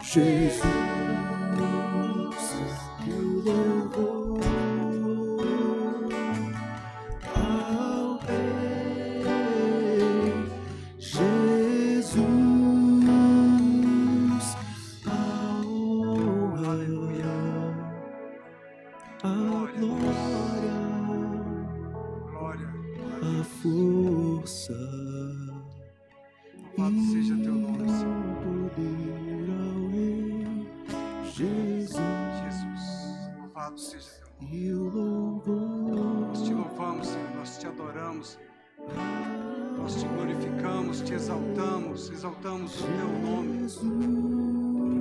Jesus, eu louvo ao Rei. Jesus, a honra, a glória, a força. Louvado seja teu nome, Senhor. Jesus, louvado seja teu nome. Nós te louvamos, Senhor, nós te adoramos, Senhor. Nós te glorificamos, te exaltamos o teu nome.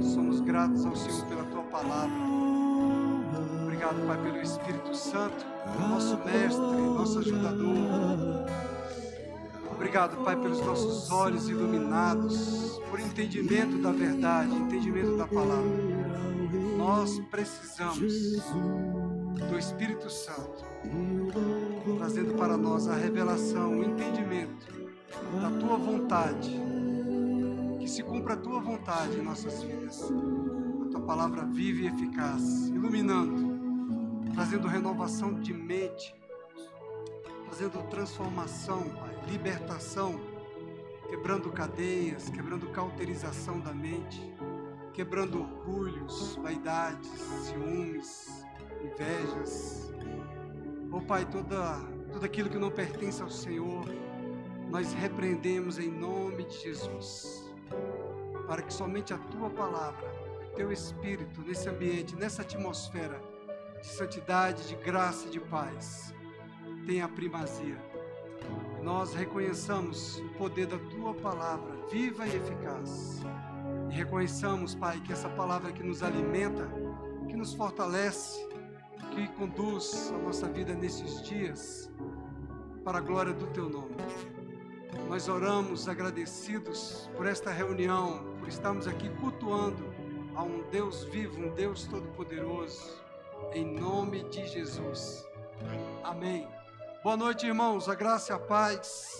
Somos gratos ao Senhor pela tua palavra. Obrigado, Pai, pelo Espírito Santo, nosso mestre, nosso ajudador. Obrigado, Pai, pelos nossos olhos iluminados, por entendimento da verdade, entendimento da palavra. Nós precisamos do Espírito Santo, trazendo para nós a revelação, o entendimento da tua vontade, que se cumpra a tua vontade em nossas vidas. A tua palavra viva e eficaz, iluminando, trazendo renovação de mente, trazendo transformação, Pai, libertação, quebrando cadeias, quebrando cauterização da mente, quebrando orgulhos, vaidades, ciúmes, invejas. Oh Pai, tudo aquilo que não pertence ao Senhor, nós repreendemos em nome de Jesus, para que somente a Tua palavra, o Teu Espírito, nesse ambiente, nessa atmosfera de santidade, de graça e de paz, tenha a primazia. Nós reconheçamos o poder da Tua palavra, viva e eficaz. E reconheçamos, Pai, que essa palavra que nos alimenta, que nos fortalece, que conduz a nossa vida nesses dias, para a glória do Teu nome. Nós oramos agradecidos por esta reunião, por estarmos aqui cultuando a um Deus vivo, um Deus todo-poderoso, em nome de Jesus. Amém. Boa noite, irmãos, a graça e a paz.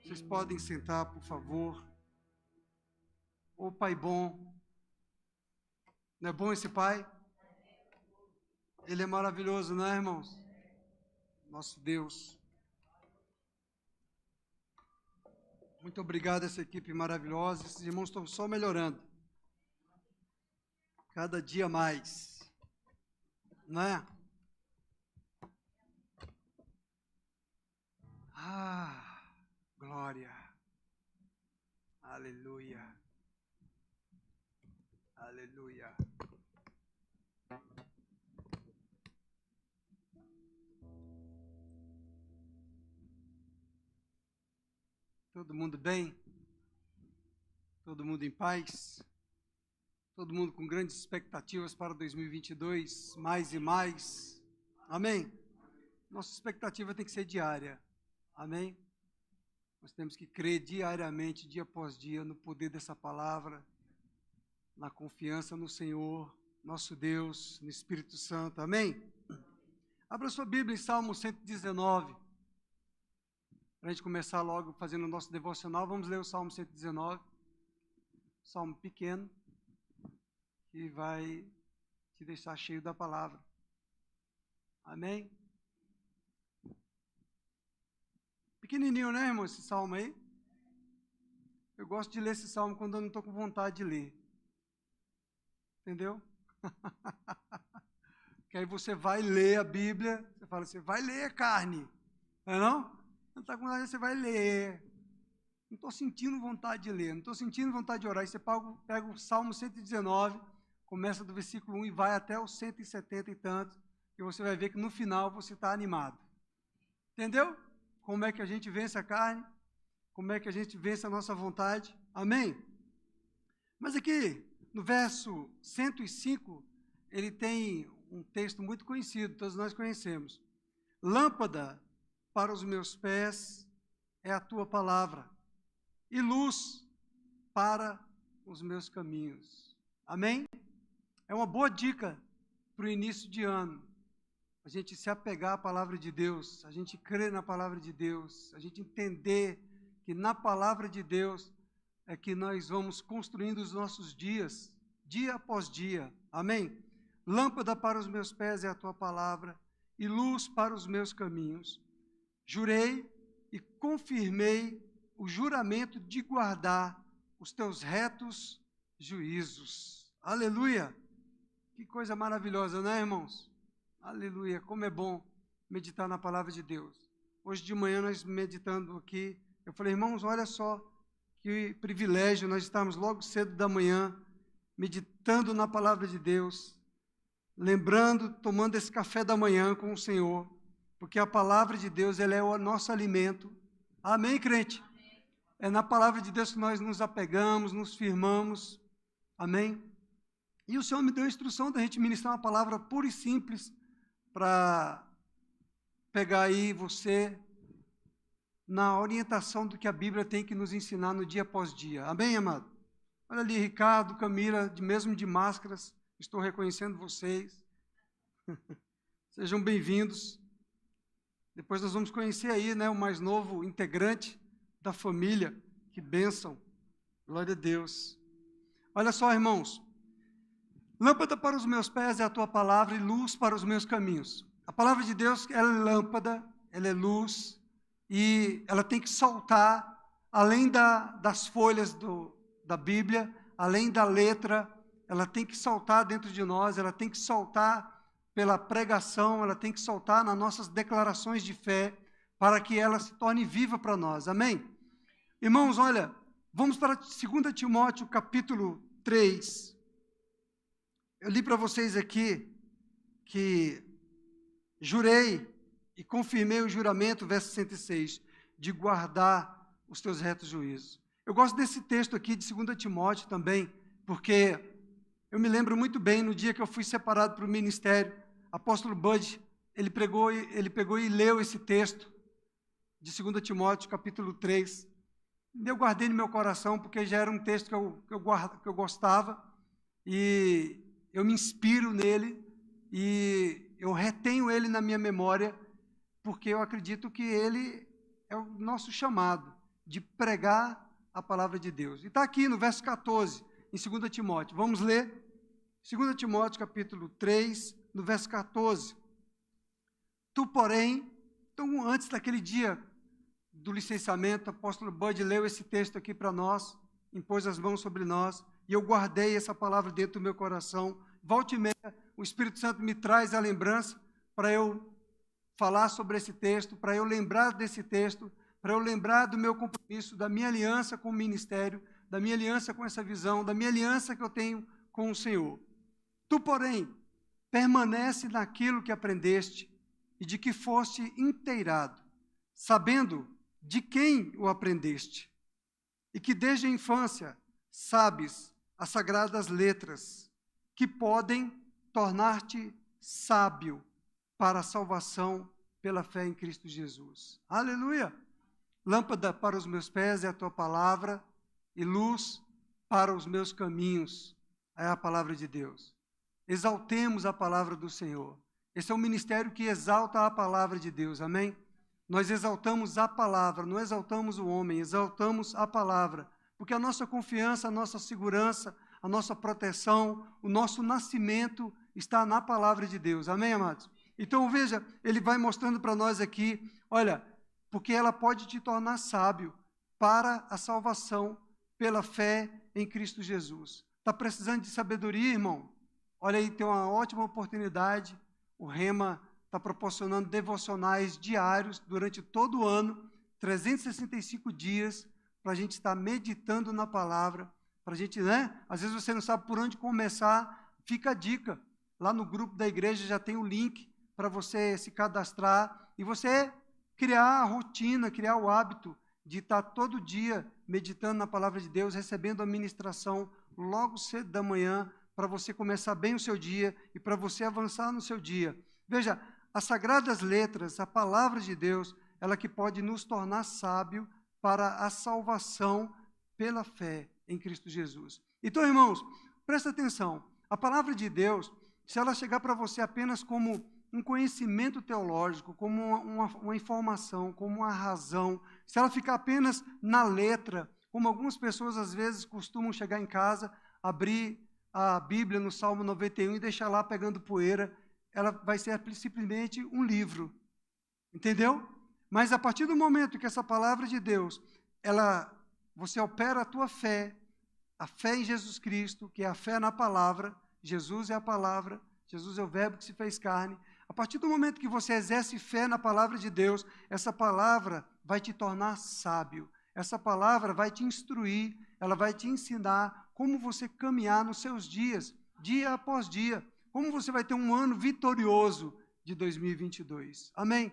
Vocês podem sentar, por favor. Ô Pai bom, não é bom esse Pai? Ele é maravilhoso, não é, irmãos? Nosso Deus. Muito obrigado a essa equipe maravilhosa. Esses irmãos estão só melhorando. Cada dia mais. Não é? Ah, glória. Aleluia. Aleluia. Todo mundo bem? Todo mundo em paz? Todo mundo com grandes expectativas para 2022, mais e mais? Amém? Nossa expectativa tem que ser diária. Amém? Nós temos que crer diariamente, dia após dia, no poder dessa palavra, na confiança no Senhor, nosso Deus, no Espírito Santo. Amém? Abra sua Bíblia em Salmo 119. Para a gente começar logo fazendo o nosso devocional, vamos ler o Salmo 119. Salmo pequeno, que vai te deixar cheio da palavra. Amém? Pequenininho, né, irmão, esse salmo aí? Eu gosto de ler esse salmo quando eu não estou com vontade de ler. Entendeu? Que aí você vai ler a Bíblia, você fala assim, vai ler carne. Não é não? Não está com vontade, você vai ler. Não estou sentindo vontade de ler, não estou sentindo vontade de orar. Aí você pega o Salmo 119, começa do versículo 1 e vai até o 170 e tanto, e você vai ver que no final você está animado. Entendeu? Como é que a gente vence a carne? Como é que a gente vence a nossa vontade? Amém? Mas aqui, no verso 105, ele tem um texto muito conhecido, todos nós conhecemos. Lâmpada para os meus pés é a tua palavra, e luz para os meus caminhos. Amém? É uma boa dica para o início de ano. A gente se apegar à palavra de Deus, a gente crer na palavra de Deus, a gente entender que na palavra de Deus é que nós vamos construindo os nossos dias, dia após dia. Amém? Lâmpada para os meus pés é a tua palavra e luz para os meus caminhos. Jurei e confirmei o juramento de guardar os teus retos juízos. Aleluia! Que coisa maravilhosa, né, irmãos? Aleluia! Como é bom meditar na palavra de Deus. Hoje de manhã nós meditando aqui, eu falei, irmãos, olha só que privilégio nós estarmos logo cedo da manhã meditando na palavra de Deus, lembrando, tomando esse café da manhã com o Senhor, porque a palavra de Deus, ela é o nosso alimento. Amém, crente? É na palavra de Deus que nós nos apegamos, nos firmamos. Amém? E o Senhor me deu a instrução da gente ministrar uma palavra pura e simples para pegar aí você na orientação do que a Bíblia tem que nos ensinar no dia após dia. Amém, amado? Olha ali, Ricardo, Camila, mesmo de máscaras, estou reconhecendo vocês. Sejam bem-vindos. Depois nós vamos conhecer aí, né, o mais novo integrante da família. Que bênção. Glória a Deus. Olha só, irmãos. Lâmpada para os meus pés é a tua palavra e luz para os meus caminhos. A palavra de Deus, ela é lâmpada, ela é luz, e ela tem que saltar, além das folhas da Bíblia, além da letra, ela tem que saltar dentro de nós, ela tem que saltar pela pregação, ela tem que saltar nas nossas declarações de fé, para que ela se torne viva para nós. Amém? Irmãos, olha, vamos para 2 Timóteo, capítulo 3. Eu li para vocês aqui que jurei e confirmei o juramento, verso 106, de guardar os teus retos juízos. Eu gosto desse texto aqui de 2 Timóteo também, porque eu me lembro muito bem, no dia que eu fui separado para o ministério, apóstolo Bud, ele pegou e leu esse texto de 2 Timóteo, capítulo 3. Eu guardei no meu coração, porque já era um texto que eu gostava, e eu me inspiro nele, e eu retenho ele na minha memória, porque eu acredito que ele é o nosso chamado de pregar a palavra de Deus. E está aqui no verso 14, em 2 Timóteo. Vamos ler? 2 Timóteo, capítulo 3, no verso 14. Tu, porém, então antes daquele dia do licenciamento, o apóstolo Bud leu esse texto aqui para nós, impôs as mãos sobre nós, e eu guardei essa palavra dentro do meu coração. Volte e meia, o Espírito Santo me traz a lembrança para eu falar sobre esse texto, para eu lembrar desse texto, para eu lembrar do meu compromisso, da minha aliança com o ministério, da minha aliança com essa visão, da minha aliança que eu tenho com o Senhor. Tu, porém, permanece naquilo que aprendeste e de que foste inteirado, sabendo de quem o aprendeste, e que desde a infância sabes as sagradas letras, que podem tornar-te sábio para a salvação pela fé em Cristo Jesus. Aleluia! Lâmpada para os meus pés é a tua palavra, e luz para os meus caminhos é a palavra de Deus. Exaltemos a palavra do Senhor. Esse é um ministério que exalta a palavra de Deus, amém? Nós exaltamos a palavra, não exaltamos o homem, exaltamos a palavra, porque a nossa confiança, a nossa segurança, a nossa proteção, o nosso nascimento está na palavra de Deus, amém, amados? Então, veja, ele vai mostrando para nós aqui, olha, porque ela pode te tornar sábio para a salvação pela fé em Cristo Jesus. Está precisando de sabedoria, irmão? Olha aí, tem uma ótima oportunidade, o Rema está proporcionando devocionais diários durante todo o ano, 365 dias, para a gente estar meditando na palavra, para a gente, né? Às vezes você não sabe por onde começar, fica a dica. Lá no grupo da igreja já tem o link para você se cadastrar e você criar a rotina, criar o hábito de estar todo dia meditando na palavra de Deus, recebendo a ministração logo cedo da manhã, para você começar bem o seu dia e para você avançar no seu dia. Veja, as sagradas letras, a palavra de Deus, ela que pode nos tornar sábio para a salvação pela fé em Cristo Jesus. Então, irmãos, presta atenção. A palavra de Deus, se ela chegar para você apenas como um conhecimento teológico, como uma informação, como uma razão, se ela ficar apenas na letra, como algumas pessoas às vezes costumam chegar em casa, abrir a Bíblia no Salmo 91 e deixar lá pegando poeira. Ela vai ser simplesmente um livro. Entendeu? Mas a partir do momento que essa palavra de Deus, você opera a tua fé, a fé em Jesus Cristo, que é a fé na palavra, Jesus é a palavra, Jesus é o verbo que se fez carne. A partir do momento que você exerce fé na palavra de Deus, essa palavra vai te tornar sábio. Essa palavra vai te instruir, ela vai te ensinar como você caminhar nos seus dias, dia após dia. Como você vai ter um ano vitorioso de 2022. Amém?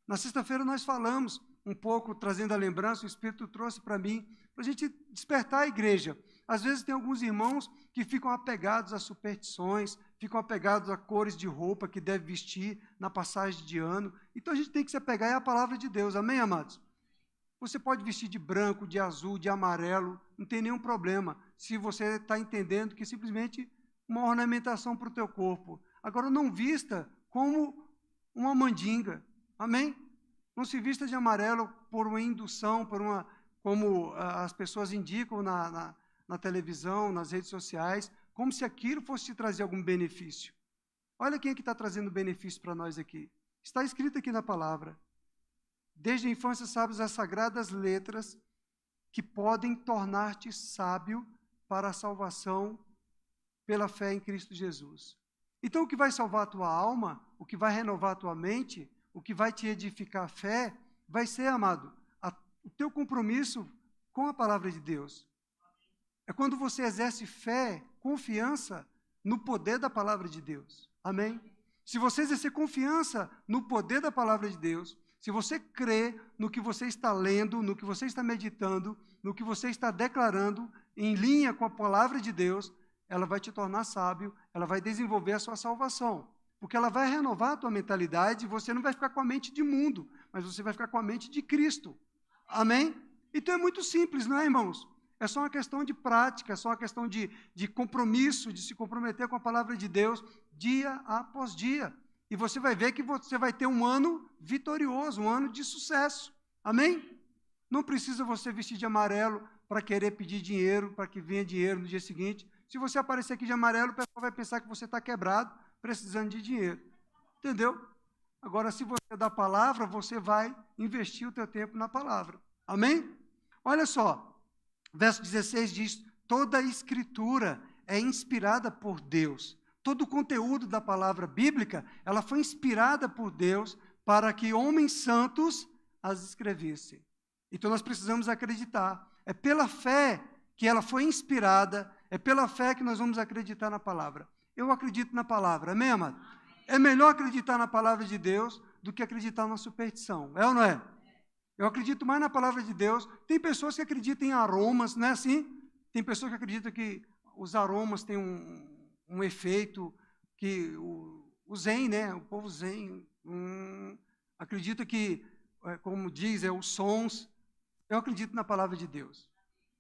Na sexta-feira nós falamos um pouco, trazendo a lembrança, o Espírito trouxe para mim, para a gente despertar a igreja. Às vezes tem alguns irmãos que ficam apegados a superstições, ficam apegados a cores de roupa que deve vestir na passagem de ano. Então a gente tem que se apegar à palavra de Deus. Amém, amados? Você pode vestir de branco, de azul, de amarelo, não tem nenhum problema, se você está entendendo que simplesmente uma ornamentação para o teu corpo. Agora, não vista como uma mandinga. Amém? Não se vista de amarelo por uma indução, como as pessoas indicam na televisão, nas redes sociais, como se aquilo fosse te trazer algum benefício. Olha quem é que está trazendo benefício para nós aqui. Está escrito aqui na palavra. Desde a infância sabes as sagradas letras que podem tornar-te sábio para a salvação pela fé em Cristo Jesus. Então, o que vai salvar a tua alma, o que vai renovar a tua mente, o que vai te edificar a fé, vai ser, amado, o teu compromisso com a palavra de Deus. É quando você exerce fé, confiança no poder da palavra de Deus. Amém? Se você exercer confiança no poder da palavra de Deus, se você crê no que você está lendo, no que você está meditando, no que você está declarando, em linha com a palavra de Deus, ela vai te tornar sábio, ela vai desenvolver a sua salvação. Porque ela vai renovar a tua mentalidade e você não vai ficar com a mente de mundo, mas você vai ficar com a mente de Cristo. Amém? Então é muito simples, não é, irmãos? É só uma questão de prática, é só uma questão de compromisso, de se comprometer com a palavra de Deus dia após dia. E você vai ver que você vai ter um ano vitorioso, um ano de sucesso. Amém? Não precisa você vestir de amarelo para querer pedir dinheiro, para que venha dinheiro no dia seguinte. Se você aparecer aqui de amarelo, o pessoal vai pensar que você está quebrado, precisando de dinheiro. Entendeu? Agora, se você é da palavra, você vai investir o teu tempo na palavra. Amém? Olha só, verso 16 diz, toda a escritura é inspirada por Deus. Todo o conteúdo da palavra bíblica, ela foi inspirada por Deus para que homens santos as escrevessem. Então, nós precisamos acreditar. É pela fé que ela foi inspirada, é pela fé que nós vamos acreditar na palavra. Eu acredito na palavra, amém, amado? É melhor acreditar na palavra de Deus do que acreditar na superstição, é ou não é? Eu acredito mais na palavra de Deus. Tem pessoas que acreditam em aromas, não é assim? Tem pessoas que acreditam que os aromas têm um efeito, que o zen, né? O povo zen acredita que, como diz, os sons. Eu acredito na palavra de Deus.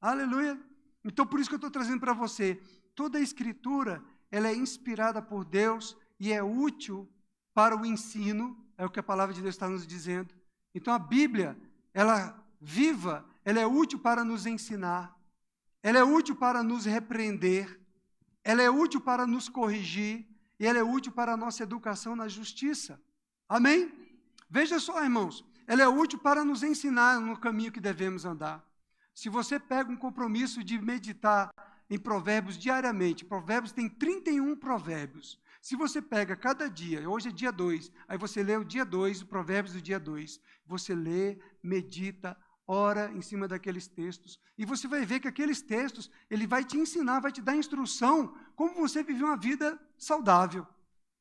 Aleluia! Então, por isso que eu estou trazendo para você, toda a escritura, ela é inspirada por Deus e é útil para o ensino, é o que a palavra de Deus está nos dizendo. Então, a Bíblia, ela viva, ela é útil para nos ensinar, ela é útil para nos repreender, ela é útil para nos corrigir e ela é útil para a nossa educação na justiça. Amém? Veja só, irmãos, ela é útil para nos ensinar no caminho que devemos andar. Se você pega um compromisso de meditar em provérbios diariamente, provérbios tem 31 provérbios. Se você pega cada dia, hoje é dia 2, aí você lê o dia 2, o provérbios do dia 2, você lê, medita, ora em cima daqueles textos, e você vai ver que aqueles textos, ele vai te ensinar, vai te dar instrução, como você viver uma vida saudável.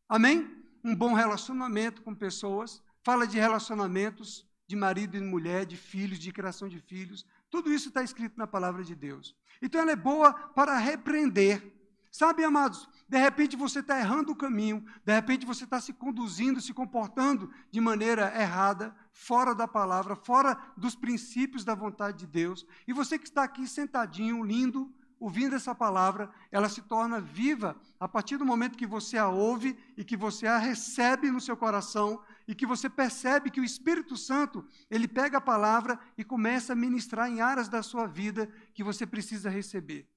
Amém? Um bom relacionamento com pessoas, fala de relacionamentos de marido e mulher, de filhos, de criação de filhos, tudo isso está escrito na palavra de Deus. Então ela é boa para repreender. Sabe, amados, de repente você está errando o caminho, de repente você está se conduzindo, se comportando de maneira errada, fora da palavra, fora dos princípios da vontade de Deus, e você que está aqui sentadinho, lindo, ouvindo essa palavra, ela se torna viva a partir do momento que você a ouve e que você a recebe no seu coração e que você percebe que o Espírito Santo, ele pega a palavra e começa a ministrar em áreas da sua vida que você precisa receber.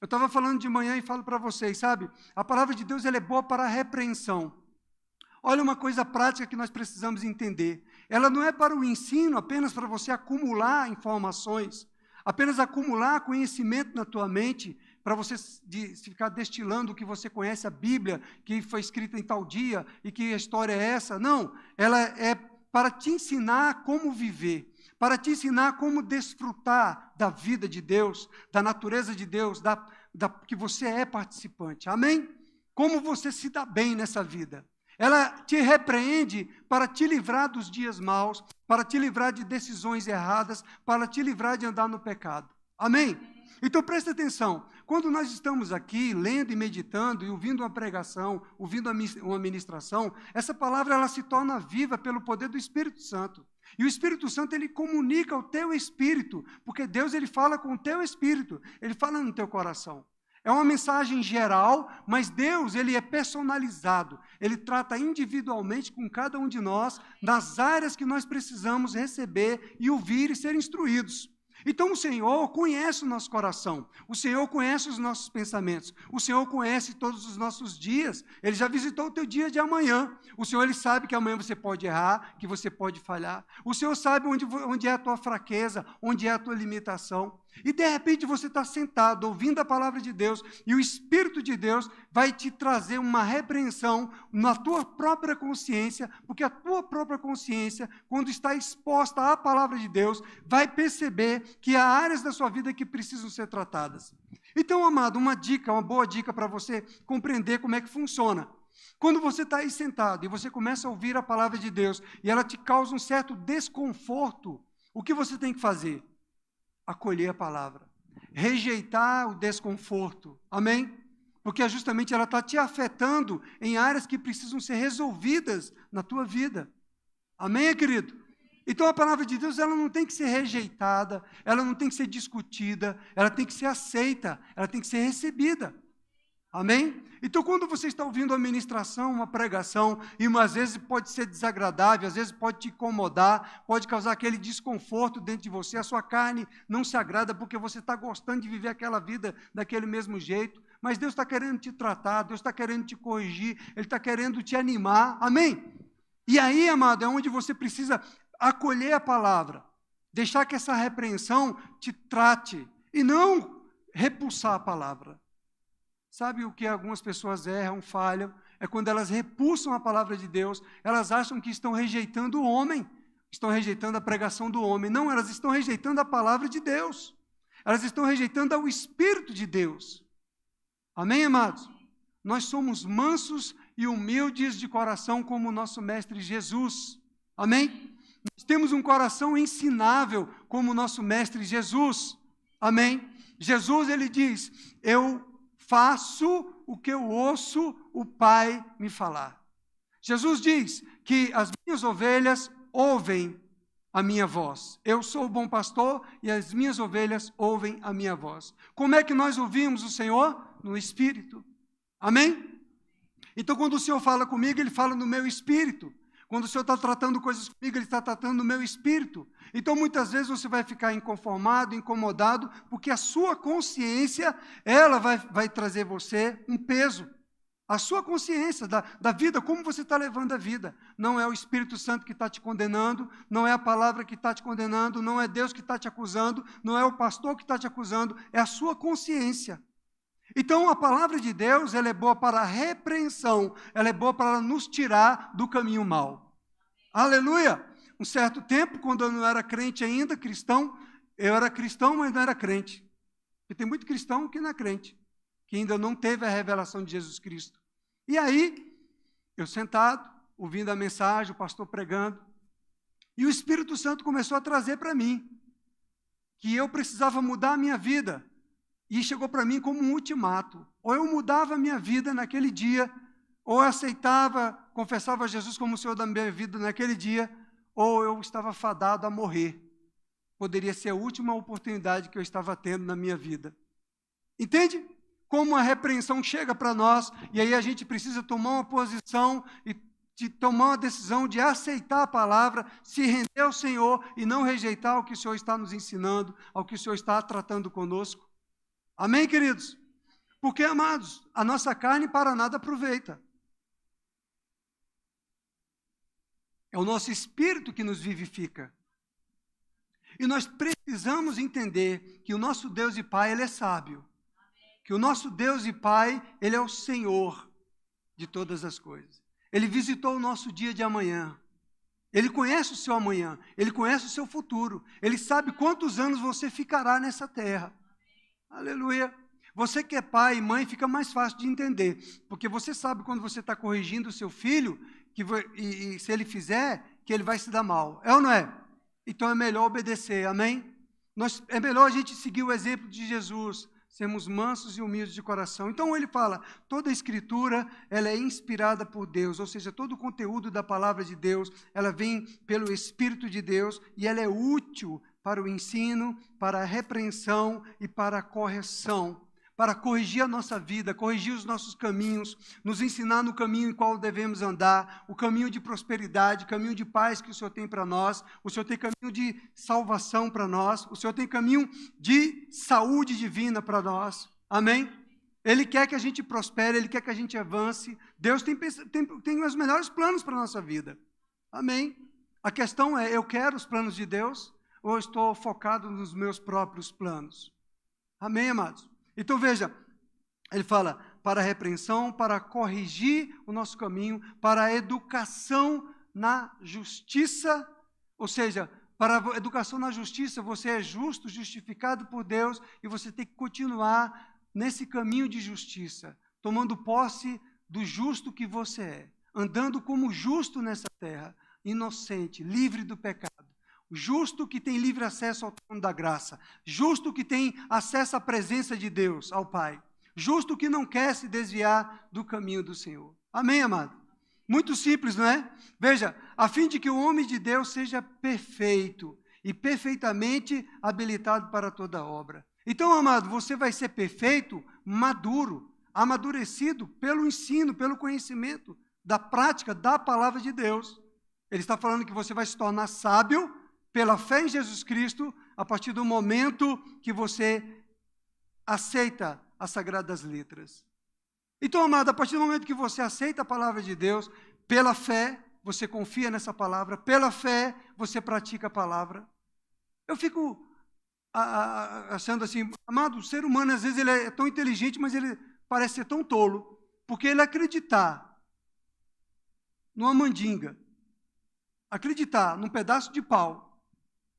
Eu estava falando de manhã e falo para vocês, sabe? A palavra de Deus ela é boa para a repreensão. Olha uma coisa prática que nós precisamos entender. Ela não é para o ensino, apenas para você acumular informações, apenas acumular conhecimento na tua mente, para você ficar destilando o que você conhece, a Bíblia, que foi escrita em tal dia e que a história é essa. Não, ela é para te ensinar como viver, para te ensinar como desfrutar da vida de Deus, da natureza de Deus, que você é participante. Amém? Como você se dá bem nessa vida. Ela te repreende para te livrar dos dias maus, para te livrar de decisões erradas, para te livrar de andar no pecado. Amém? Então presta atenção, quando nós estamos aqui lendo e meditando e ouvindo uma pregação, ouvindo uma ministração, essa palavra ela se torna viva pelo poder do Espírito Santo. E o Espírito Santo ele comunica ao teu espírito, porque Deus ele fala com o teu espírito, ele fala no teu coração. É uma mensagem geral, mas Deus ele é personalizado, ele trata individualmente com cada um de nós, nas áreas que nós precisamos receber e ouvir e ser instruídos. Então o Senhor conhece o nosso coração, o Senhor conhece os nossos pensamentos, o Senhor conhece todos os nossos dias, Ele já visitou o teu dia de amanhã, o Senhor Ele sabe que amanhã você pode errar, que você pode falhar, o Senhor sabe onde é a tua fraqueza, onde é a tua limitação, e de repente você está sentado, ouvindo a palavra de Deus, e o Espírito de Deus vai te trazer uma repreensão na tua própria consciência, porque a tua própria consciência, quando está exposta à palavra de Deus, vai perceber que há áreas da sua vida que precisam ser tratadas. Então, amado, uma boa dica para você compreender como é que funciona. Quando você está aí sentado e você começa a ouvir a palavra de Deus e ela te causa um certo desconforto, o que você tem que fazer? Acolher a palavra, rejeitar o desconforto, amém? Porque justamente ela está te afetando em áreas que precisam ser resolvidas na tua vida, amém, querido? Então a palavra de Deus ela não tem que ser rejeitada, ela não tem que ser discutida, ela tem que ser aceita, ela tem que ser recebida, amém? Então quando você está ouvindo uma ministração, uma pregação, e às vezes pode ser desagradável, às vezes pode te incomodar, pode causar aquele desconforto dentro de você, a sua carne não se agrada porque você está gostando de viver aquela vida daquele mesmo jeito, mas Deus está querendo te tratar, Deus está querendo te corrigir, Ele está querendo te animar, amém? E aí, amado, é onde você precisa acolher a palavra, deixar que essa repreensão te trate, e não repulsar a palavra. Sabe o que algumas pessoas erram, falham? É quando elas repulsam a palavra de Deus, elas acham que estão rejeitando o homem, estão rejeitando a pregação do homem. Não, elas estão rejeitando a palavra de Deus. Elas estão rejeitando o Espírito de Deus. Amém, amados? Nós somos mansos e humildes de coração como o nosso Mestre Jesus. Amém? Nós temos um coração ensinável como o nosso Mestre Jesus. Amém? Jesus, ele diz, eu faço o que eu ouço o Pai me falar. Jesus diz que as minhas ovelhas ouvem a minha voz. Eu sou o bom pastor e as minhas ovelhas ouvem a minha voz. Como é que nós ouvimos o Senhor? No Espírito. Amém? Então, quando o Senhor fala comigo, Ele fala no meu espírito. Quando o Senhor está tratando coisas comigo, Ele está tratando no meu espírito. Então, muitas vezes você vai ficar inconformado, incomodado, porque a sua consciência, ela vai trazer você um peso. A sua consciência da vida, como você está levando a vida. Não é o Espírito Santo que está te condenando, não é a palavra que está te condenando, não é Deus que está te acusando, não é o pastor que está te acusando, é a sua consciência. Então, a palavra de Deus, ela é boa para a repreensão, ela é boa para nos tirar do caminho mau. Aleluia! Um certo tempo, quando eu não era crente ainda, cristão, eu era cristão, mas não era crente. Porque tem muito cristão que não é crente, que ainda não teve a revelação de Jesus Cristo. E aí, eu sentado, ouvindo a mensagem, o pastor pregando, e o Espírito Santo começou a trazer para mim que eu precisava mudar a minha vida. E chegou para mim como um ultimato. Ou eu mudava a minha vida naquele dia, ou eu aceitava, confessava Jesus como o Senhor da minha vida naquele dia, ou eu estava fadado a morrer. Poderia ser a última oportunidade que eu estava tendo na minha vida. Entende? Como a repreensão chega para nós, e aí a gente precisa tomar uma posição e de tomar uma decisão de aceitar a palavra, se render ao Senhor e não rejeitar o que o Senhor está nos ensinando, ao que o Senhor está tratando conosco. Amém, queridos? Porque, amados, a nossa carne para nada aproveita. É o nosso espírito que nos vivifica. E nós precisamos entender que o nosso Deus e Pai, Ele é sábio. Que o nosso Deus e Pai, Ele é o Senhor de todas as coisas. Ele visitou o nosso dia de amanhã. Ele conhece o seu amanhã. Ele conhece o seu futuro. Ele sabe quantos anos você ficará nessa terra. Aleluia. Você que é pai e mãe, fica mais fácil de entender. Porque você sabe quando você está corrigindo o seu filho, e se ele fizer, que ele vai se dar mal. É ou não é? Então é melhor obedecer, amém? É melhor a gente seguir o exemplo de Jesus, sermos mansos e humildes de coração. Então ele fala, toda a escritura, ela é inspirada por Deus, ou seja, todo o conteúdo da palavra de Deus, ela vem pelo Espírito de Deus e ela é útil para o ensino, para a repreensão e para a correção, para corrigir a nossa vida, corrigir os nossos caminhos, nos ensinar no caminho em qual devemos andar, o caminho de prosperidade, o caminho de paz que o Senhor tem para nós, o Senhor tem caminho de salvação para nós, o Senhor tem caminho de saúde divina para nós, amém? Ele quer que a gente prospere, Ele quer que a gente avance, Deus tem os melhores planos para a nossa vida, amém? A questão é, eu quero os planos de Deus ou eu estou focado nos meus próprios planos? Amém, amados? Então veja, ele fala, para a repreensão, para corrigir o nosso caminho, para a educação na justiça, ou seja, para a educação na justiça, você é justo, justificado por Deus, e você tem que continuar nesse caminho de justiça, tomando posse do justo que você é, andando como justo nessa terra, inocente, livre do pecado. Justo que tem livre acesso ao trono da graça. Justo que tem acesso à presença de Deus, ao Pai. Justo que não quer se desviar do caminho do Senhor. Amém, amado? Muito simples, não é? Veja, a fim de que o homem de Deus seja perfeito e perfeitamente habilitado para toda obra. Então, amado, você vai ser perfeito, maduro, amadurecido pelo ensino, pelo conhecimento da prática da palavra de Deus. Ele está falando que você vai se tornar sábio pela fé em Jesus Cristo, a partir do momento que você aceita as sagradas letras. Então, amado, a partir do momento que você aceita a palavra de Deus, pela fé, você confia nessa palavra, pela fé, você pratica a palavra. Eu fico achando assim, amado, o ser humano, às vezes, ele é tão inteligente, mas ele parece ser tão tolo, porque ele acreditar numa mandinga, acreditar num pedaço de pau,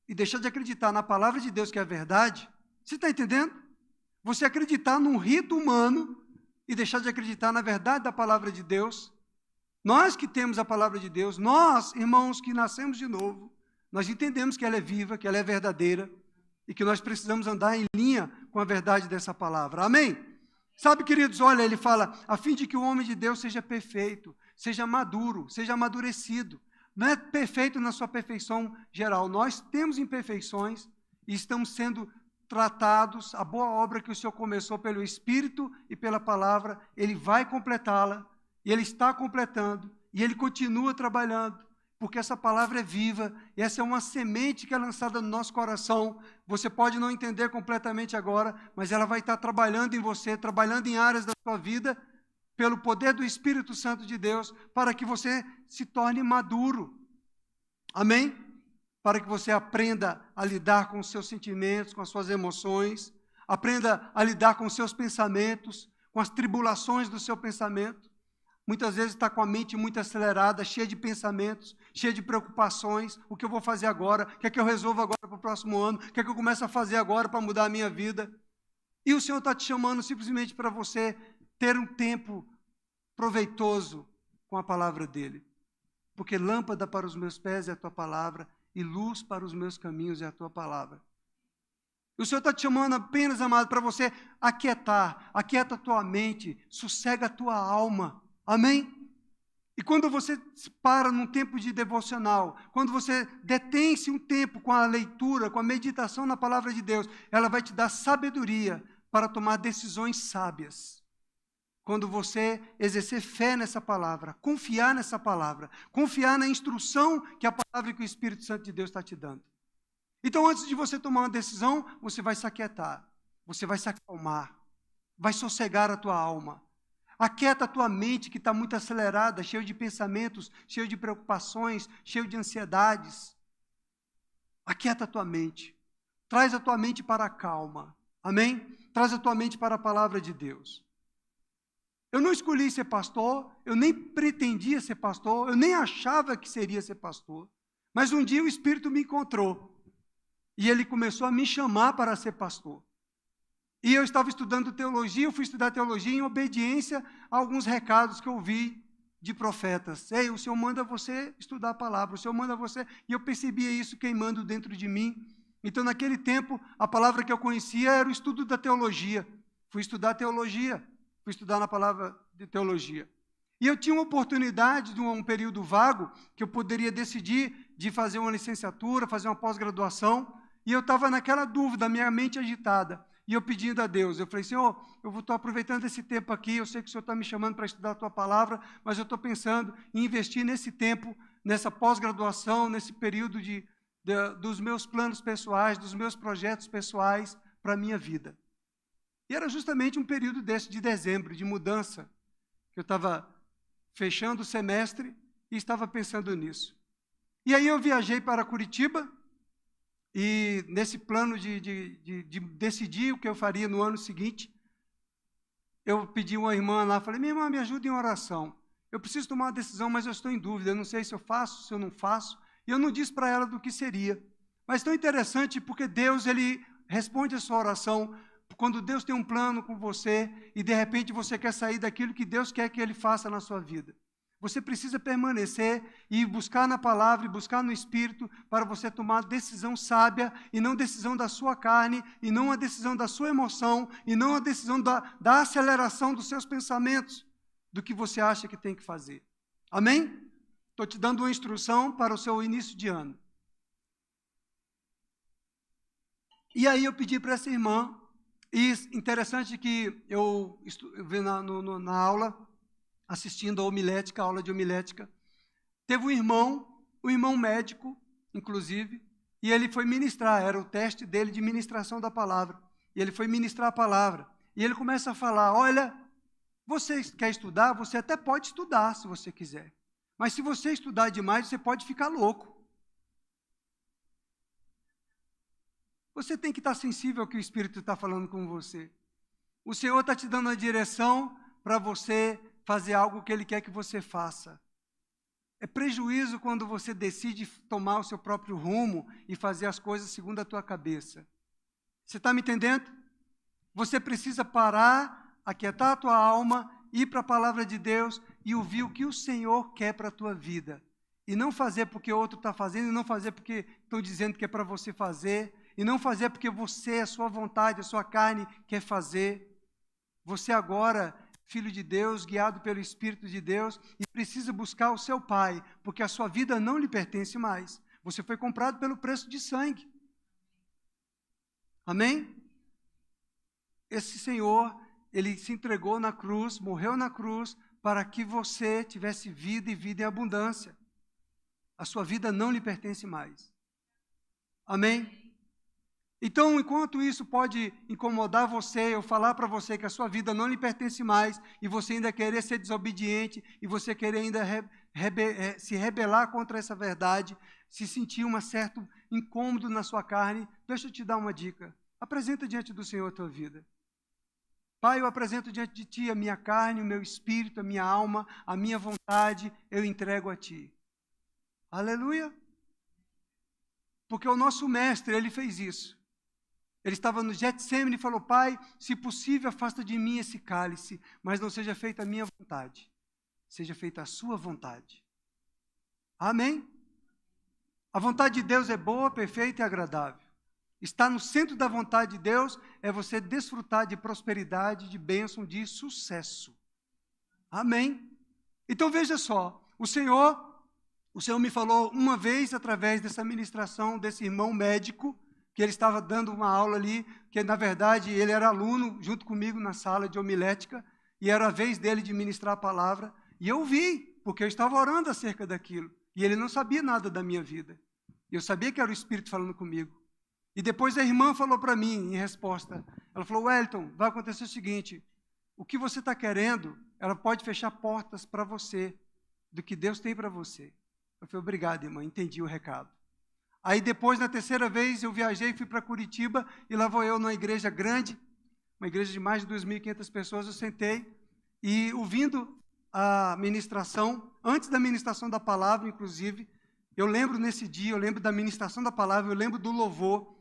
e deixar de acreditar na palavra de Deus, que é a verdade, você está entendendo? Você acreditar num rito humano e deixar de acreditar na verdade da palavra de Deus. Nós que temos a palavra de Deus, nós, irmãos, que nascemos de novo, nós entendemos que ela é viva, que ela é verdadeira e que nós precisamos andar em linha com a verdade dessa palavra. Amém? Sabe, queridos, olha, ele fala, a fim de que o homem de Deus seja perfeito, seja maduro, seja amadurecido. Não é perfeito na sua perfeição geral. Nós temos imperfeições e estamos sendo tratados. A boa obra que o Senhor começou pelo Espírito e pela palavra, Ele vai completá-la. E Ele está completando. E Ele continua trabalhando. Porque essa palavra é viva. E essa é uma semente que é lançada no nosso coração. Você pode não entender completamente agora, mas ela vai estar trabalhando em você, trabalhando em áreas da sua vida, pelo poder do Espírito Santo de Deus, para que você se torne maduro. Amém? Para que você aprenda a lidar com os seus sentimentos, com as suas emoções, aprenda a lidar com os seus pensamentos, com as tribulações do seu pensamento. Muitas vezes está com a mente muito acelerada, cheia de pensamentos, cheia de preocupações. O que eu vou fazer agora? O que é que eu resolvo agora para o próximo ano? O que é que eu começo a fazer agora para mudar a minha vida? E o Senhor está te chamando simplesmente para você ter um tempo proveitoso com a palavra dEle. Porque lâmpada para os meus pés é a Tua palavra e luz para os meus caminhos é a Tua palavra. O Senhor está te chamando apenas, amado, para você aquietar, aquieta a tua mente, sossega a tua alma. Amém? E quando você para num tempo de devocional, quando você detém-se um tempo com a leitura, com a meditação na palavra de Deus, ela vai te dar sabedoria para tomar decisões sábias. Quando você exercer fé nessa palavra, confiar nessa palavra, confiar na instrução que a palavra que o Espírito Santo de Deus está te dando. Então, antes de você tomar uma decisão, você vai se aquietar, você vai se acalmar, vai sossegar a tua alma. Aquieta a tua mente que está muito acelerada, cheio de pensamentos, cheio de preocupações, cheio de ansiedades. Aquieta a tua mente. Traz a tua mente para a calma. Amém? Traz a tua mente para a palavra de Deus. Eu não escolhi ser pastor, eu nem pretendia ser pastor, eu nem achava que seria ser pastor. Mas um dia o Espírito me encontrou. E ele começou a me chamar para ser pastor. E eu estava estudando teologia, eu fui estudar teologia em obediência a alguns recados que eu ouvi de profetas. Ei, o Senhor manda você estudar a palavra, o Senhor manda você... E eu percebia isso queimando dentro de mim. Então, naquele tempo, a palavra que eu conhecia era o estudo da teologia. Fui estudar teologia, fui estudar na palavra de teologia. E eu tinha uma oportunidade de um período vago, que eu poderia decidir de fazer uma licenciatura, fazer uma pós-graduação, e eu estava naquela dúvida, minha mente agitada. E eu pedindo a Deus, eu falei, Senhor, eu estou aproveitando esse tempo aqui, eu sei que o Senhor está me chamando para estudar a Tua palavra, mas eu estou pensando em investir nesse tempo, nessa pós-graduação, nesse período dos meus planos pessoais, dos meus projetos pessoais para a minha vida. E era justamente um período desse de dezembro, de mudança, que eu estava fechando o semestre e estava pensando nisso. E aí eu viajei para Curitiba, e nesse plano de decidir o que eu faria no ano seguinte, eu pedi uma irmã lá, falei, minha irmã, me ajuda em oração. Eu preciso tomar uma decisão, mas eu estou em dúvida, eu não sei se eu faço, se eu não faço. E eu não disse para ela do que seria. Mas tão interessante, porque Deus, Ele responde a sua oração. Quando Deus tem um plano com você, e de repente você quer sair daquilo que Deus quer que Ele faça na sua vida. Você precisa permanecer e buscar na palavra e buscar no Espírito para você tomar decisão sábia e não decisão da sua carne e não a decisão da sua emoção e não a decisão da aceleração dos seus pensamentos do que você acha que tem que fazer. Amém? Estou te dando uma instrução para o seu início de ano. E aí eu pedi para essa irmã, e interessante que eu vi na aula, assistindo a homilética, a aula de homilética, teve um irmão médico, inclusive, e ele foi ministrar, era o teste dele de ministração da palavra, e ele foi ministrar a palavra, e ele começa a falar, olha, você quer estudar? Você até pode estudar, se você quiser, mas se você estudar demais, você pode ficar louco. Você tem que estar sensível ao que o Espírito está falando com você. O Senhor está te dando a direção para você fazer algo que Ele quer que você faça. É prejuízo quando você decide tomar o seu próprio rumo e fazer as coisas segundo a tua cabeça. Você está me entendendo? Você precisa parar, aquietar a tua alma, ir para a palavra de Deus e ouvir o que o Senhor quer para a tua vida. E não fazer porque outro está fazendo, e não fazer porque estão dizendo que é para você fazer, e não fazer porque você, a sua vontade, a sua carne quer fazer. Você agora, filho de Deus, guiado pelo Espírito de Deus, e precisa buscar o seu Pai, porque a sua vida não lhe pertence mais. Você foi comprado pelo preço de sangue. Amém? Esse Senhor, Ele se entregou na cruz, morreu na cruz, para que você tivesse vida e vida em abundância. A sua vida não lhe pertence mais. Amém? Então, enquanto isso pode incomodar você, eu falar para você que a sua vida não lhe pertence mais, e você ainda querer ser desobediente, e você querer ainda se rebelar contra essa verdade, se sentir um certo incômodo na sua carne, deixa eu te dar uma dica. Apresenta diante do Senhor a tua vida. Pai, eu apresento diante de Ti a minha carne, o meu espírito, a minha alma, a minha vontade, eu entrego a Ti. Aleluia! Porque o nosso mestre, ele fez isso. Ele estava no Getsemane e falou, Pai, se possível, afasta de mim esse cálice, mas não seja feita a minha vontade, seja feita a sua vontade. Amém? A vontade de Deus é boa, perfeita e agradável. Estar no centro da vontade de Deus é você desfrutar de prosperidade, de bênção, de sucesso. Amém? Então veja só, o Senhor me falou uma vez através dessa ministração desse irmão médico, que ele estava dando uma aula ali, que na verdade ele era aluno junto comigo na sala de homilética, e era a vez dele de ministrar a palavra, e eu vi, porque eu estava orando acerca daquilo, e ele não sabia nada da minha vida. Eu sabia que era o Espírito falando comigo. E depois a irmã falou para mim, em resposta, ela falou, Wellington, vai acontecer o seguinte, o que você está querendo, ela pode fechar portas para você, do que Deus tem para você. Eu falei, obrigado, irmã, entendi o recado. Aí depois, na terceira vez, eu viajei, fui para Curitiba, e lá vou eu numa igreja grande, uma igreja de mais de 2.500 pessoas, eu sentei, e ouvindo a ministração, antes da ministração da palavra, inclusive, eu lembro nesse dia, eu lembro da ministração da palavra, eu lembro do louvor,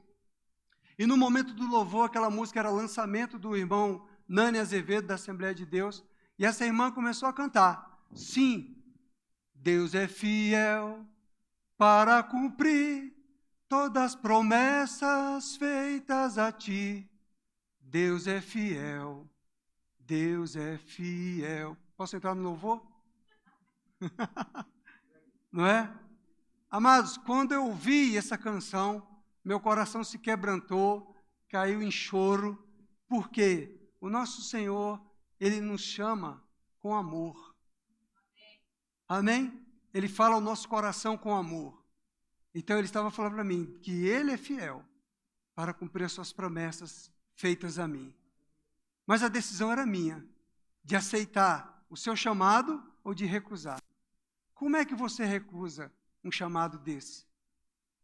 e no momento do louvor, aquela música era lançamento do irmão Nani Azevedo, da Assembleia de Deus, e essa irmã começou a cantar, sim, Deus é fiel para cumprir todas as promessas feitas a ti. Deus é fiel, Deus é fiel. Posso entrar no louvor? Não é? Amados, quando eu ouvi essa canção, meu coração se quebrantou, caiu em choro, porque o nosso Senhor, Ele nos chama com amor. Amém? Ele fala ao nosso coração com amor. Então ele estava falando para mim que Ele é fiel para cumprir as suas promessas feitas a mim. Mas a decisão era minha, de aceitar o seu chamado ou de recusar. Como é que você recusa um chamado desse?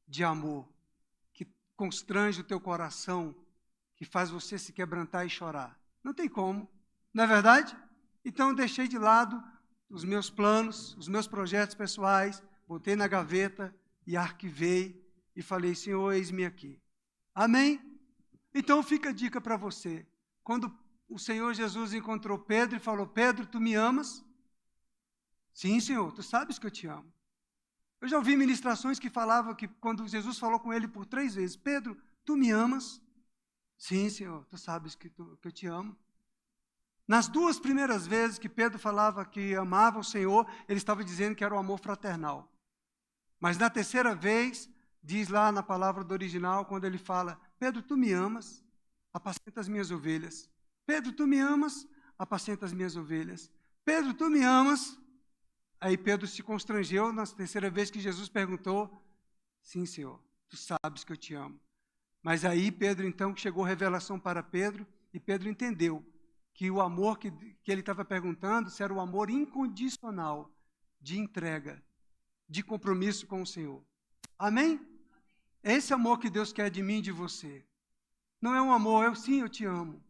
De amor, que constrange o teu coração, que faz você se quebrantar e chorar. Não tem como, não é verdade? Então eu deixei de lado os meus planos, os meus projetos pessoais, botei na gaveta e arquivei e falei, Senhor, eis-me aqui. Amém? Então fica a dica para você. Quando o Senhor Jesus encontrou Pedro e falou, Pedro, tu me amas? Sim, Senhor, tu sabes que eu te amo. Eu já ouvi ministrações que falavam que quando Jesus falou com ele por 3 vezes, Pedro, tu me amas? Sim, Senhor, tu sabes que eu te amo. Nas 2 primeiras vezes que Pedro falava que amava o Senhor, ele estava dizendo que era o amor fraternal. Mas na terceira vez, diz lá na palavra do original, quando ele fala, Pedro, tu me amas, apacenta as minhas ovelhas. Pedro, tu me amas, apacenta as minhas ovelhas. Pedro, tu me amas. Aí Pedro se constrangeu na terceira vez que Jesus perguntou, sim, Senhor, tu sabes que eu te amo. Mas aí Pedro, então, chegou a revelação para Pedro, e Pedro entendeu que o amor que ele estava perguntando se era o amor incondicional, de entrega, de compromisso com o Senhor. Amém? É esse amor que Deus quer de mim e de você. Não é um amor, sim, eu te amo.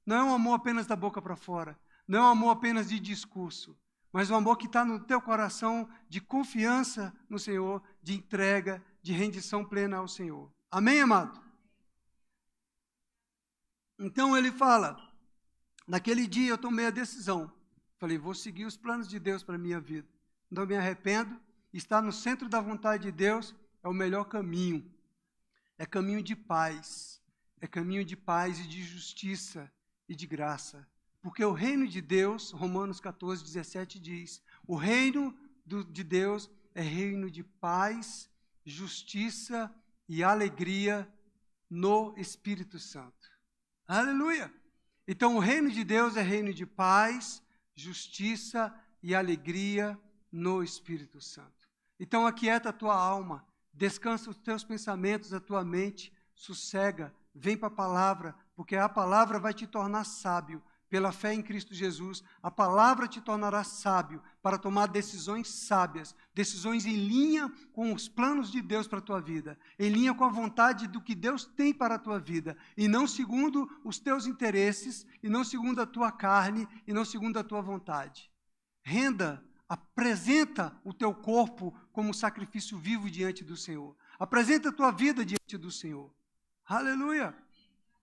Não é um amor apenas da boca para fora. Não é um amor apenas de discurso. Mas um amor que está no teu coração de confiança no Senhor, de entrega, de rendição plena ao Senhor. Amém, amado? Então ele fala, naquele dia eu tomei a decisão. Falei, vou seguir os planos de Deus para a minha vida. Não me arrependo. Estar no centro da vontade de Deus é o melhor caminho. É caminho de paz. É caminho de paz e de justiça e de graça. Porque o reino de Deus, Romanos 14, 17 diz, o reino de Deus é reino de paz, justiça e alegria no Espírito Santo. Aleluia! Então o reino de Deus é reino de paz, justiça e alegria no Espírito Santo. Então aquieta a tua alma, descansa os teus pensamentos, a tua mente, sossega, vem para a palavra, porque a palavra vai te tornar sábio. Pela fé em Cristo Jesus, a palavra te tornará sábio para tomar decisões sábias, decisões em linha com os planos de Deus para a tua vida, em linha com a vontade do que Deus tem para a tua vida, e não segundo os teus interesses, e não segundo a tua carne, e não segundo a tua vontade. Apresenta o teu corpo como sacrifício vivo diante do Senhor. Apresenta a tua vida diante do Senhor. Aleluia!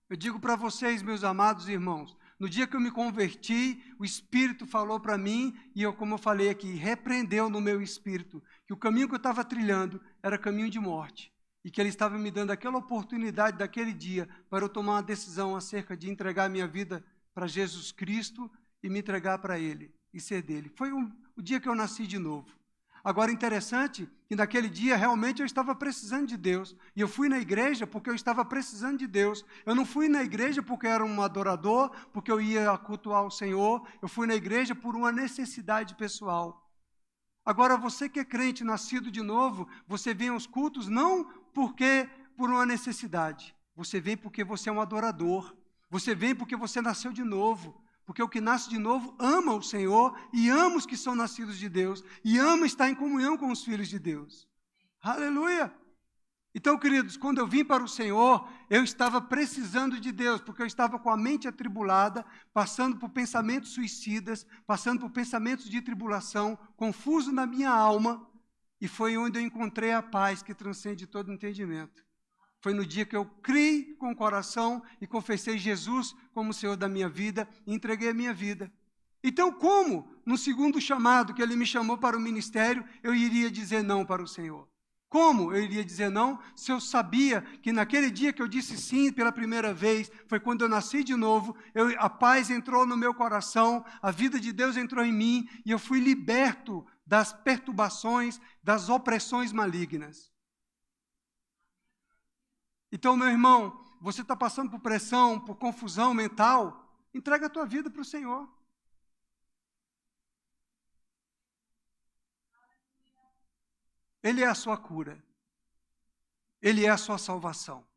Eu digo para vocês, meus amados irmãos, no dia que eu me converti, o Espírito falou para mim, e eu, como eu falei aqui, repreendeu no meu espírito, que o caminho que eu estava trilhando era caminho de morte, e que Ele estava me dando aquela oportunidade daquele dia para eu tomar uma decisão acerca de entregar a minha vida para Jesus Cristo e me entregar para Ele e ser dele. Foi o dia que eu nasci de novo. Agora, interessante que naquele dia realmente eu estava precisando de Deus. E eu fui na igreja porque eu estava precisando de Deus. Eu não fui na igreja porque eu era um adorador, porque eu ia cultuar o Senhor. Eu fui na igreja por uma necessidade pessoal. Agora, você que é crente, nascido de novo, você vem aos cultos não porque por uma necessidade. Você vem porque você é um adorador. Você vem porque você nasceu de novo. Porque o que nasce de novo ama o Senhor e ama os que são nascidos de Deus. E ama estar em comunhão com os filhos de Deus. Aleluia! Então, queridos, quando eu vim para o Senhor, eu estava precisando de Deus, porque eu estava com a mente atribulada, passando por pensamentos suicidas, passando por pensamentos de tribulação, confuso na minha alma, e foi onde eu encontrei a paz que transcende todo entendimento. Foi no dia que eu criei com o coração e confessei Jesus como Senhor da minha vida e entreguei a minha vida. Então, como, no segundo chamado que Ele me chamou para o ministério, eu iria dizer não para o Senhor? Como eu iria dizer não se eu sabia que naquele dia que eu disse sim pela primeira vez, foi quando eu nasci de novo, a paz entrou no meu coração, a vida de Deus entrou em mim e eu fui liberto das perturbações, das opressões malignas. Então, meu irmão, você está passando por pressão, por confusão mental, entrega a tua vida para o Senhor. Ele é a sua cura. Ele é a sua salvação.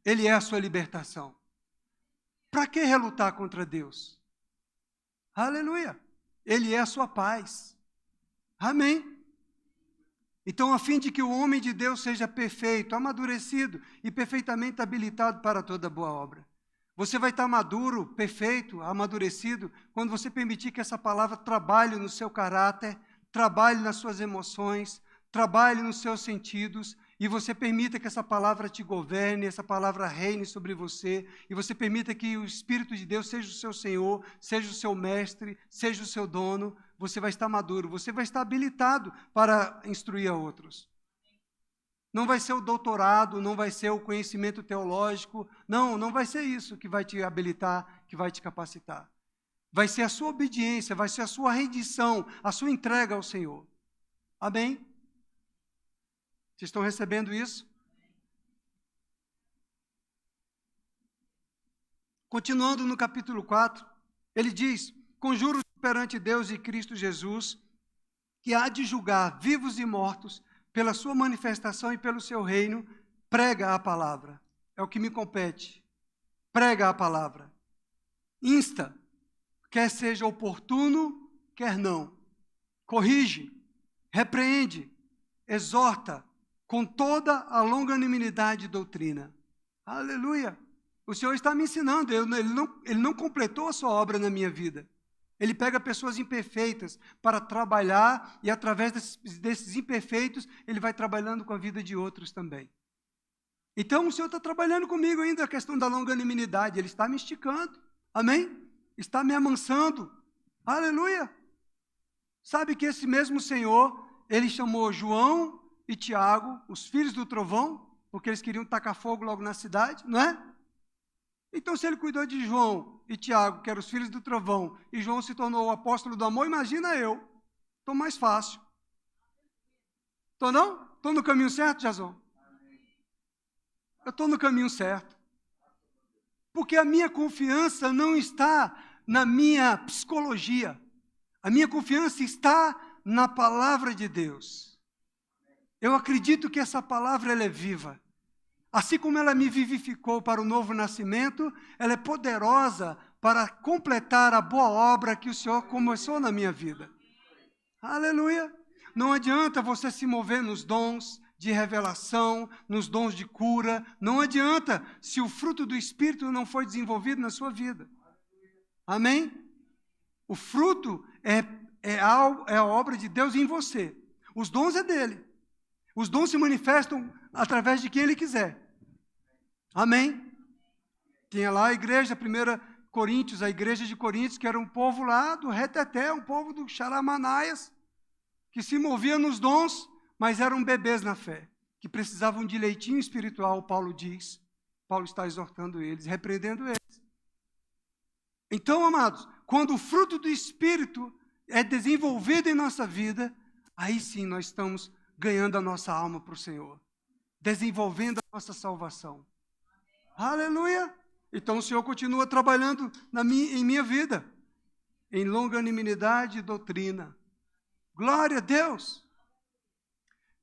Ele é a sua libertação. Para que relutar contra Deus? Aleluia! Ele é a sua paz. Amém? Então, a fim de que o homem de Deus seja perfeito, amadurecido e perfeitamente habilitado para toda boa obra. Você vai estar maduro, perfeito, amadurecido, quando você permitir que essa palavra trabalhe no seu caráter, trabalhe nas suas emoções, trabalhe nos seus sentidos, e você permita que essa palavra te governe, essa palavra reine sobre você, e você permita que o Espírito de Deus seja o seu Senhor, seja o seu mestre, seja o seu dono. Você vai estar maduro, você vai estar habilitado para instruir a outros. Não vai ser o doutorado, não vai ser o conhecimento teológico, não vai ser isso que vai te habilitar, que vai te capacitar. Vai ser a sua obediência, vai ser a sua rendição, a sua entrega ao Senhor. Amém? Vocês estão recebendo isso? Continuando no capítulo 4, ele diz: conjuro perante Deus e Cristo Jesus, que há de julgar vivos e mortos, pela sua manifestação e pelo seu reino, prega a palavra. É o que me compete. Prega a palavra. Insta, quer seja oportuno, quer não. Corrige, repreende, exorta, com toda a longanimidade e doutrina. Aleluia! O Senhor está me ensinando, ele não completou a sua obra na minha vida. Ele pega pessoas imperfeitas para trabalhar e através desses imperfeitos, ele vai trabalhando com a vida de outros também. Então, o Senhor está trabalhando comigo ainda a questão da longanimidade, ele está me esticando, amém? Está me amansando, aleluia! Sabe que esse mesmo Senhor, ele chamou João e Tiago, os filhos do trovão, porque eles queriam tacar fogo logo na cidade, não é? Então, se ele cuidou de João e Tiago, que eram os filhos do trovão, e João se tornou o apóstolo do amor, imagina eu. Estou mais fácil. Estou não? Estou no caminho certo, Jason? Eu estou no caminho certo. Porque a minha confiança não está na minha psicologia. A minha confiança está na palavra de Deus. Eu acredito que essa palavra ela é viva. Assim como ela me vivificou para o novo nascimento, ela é poderosa para completar a boa obra que o Senhor começou na minha vida. Aleluia! Não adianta você se mover nos dons de revelação, nos dons de cura. Não adianta se o fruto do Espírito não foi desenvolvido na sua vida. Amém? O fruto é a obra de Deus em você. Os dons é dele. Os dons se manifestam através de quem Ele quiser. Amém? Tinha lá a igreja, 1 Coríntios, a igreja de Coríntios, que era um povo lá do reteté, um povo do Xaramanaias, que se movia nos dons, mas eram bebês na fé, que precisavam de leitinho espiritual, Paulo diz. Paulo está exortando eles, repreendendo eles. Então, amados, quando o fruto do Espírito é desenvolvido em nossa vida, aí sim nós estamos ganhando a nossa alma para o Senhor, desenvolvendo a nossa salvação. Aleluia! Então o Senhor continua trabalhando em minha vida, em longanimidade e doutrina. Glória a Deus!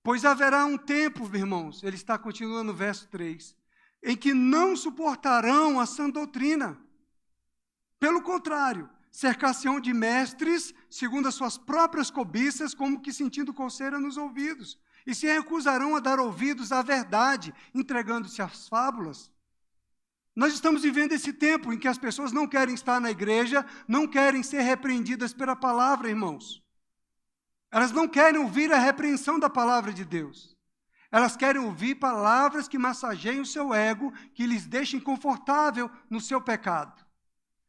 Pois haverá um tempo, irmãos, ele está continuando no verso 3, em que não suportarão a sã doutrina. Pelo contrário, cercar-se-ão de mestres, segundo as suas próprias cobiças, como que sentindo coceira nos ouvidos, e se recusarão a dar ouvidos à verdade, entregando-se às fábulas. Nós estamos vivendo esse tempo em que as pessoas não querem estar na igreja, não querem ser repreendidas pela palavra, irmãos. Elas não querem ouvir a repreensão da palavra de Deus. Elas querem ouvir palavras que massageiem o seu ego, que lhes deixem confortável no seu pecado.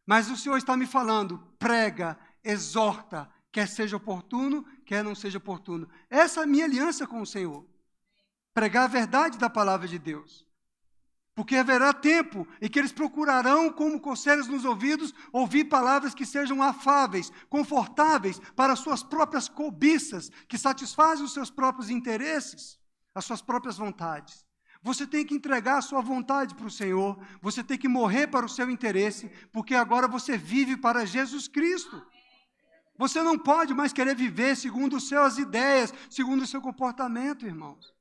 Mas o Senhor está me falando, prega, exorta, quer seja oportuno, quer não seja oportuno. Essa é a minha aliança com o Senhor. Pregar a verdade da palavra de Deus. Porque haverá tempo em que eles procurarão, como coceiras nos ouvidos, ouvir palavras que sejam afáveis, confortáveis para suas próprias cobiças, que satisfazem os seus próprios interesses, as suas próprias vontades. Você tem que entregar a sua vontade para o Senhor, você tem que morrer para o seu interesse, porque agora você vive para Jesus Cristo. Você não pode mais querer viver segundo as suas ideias, segundo o seu comportamento, irmãos.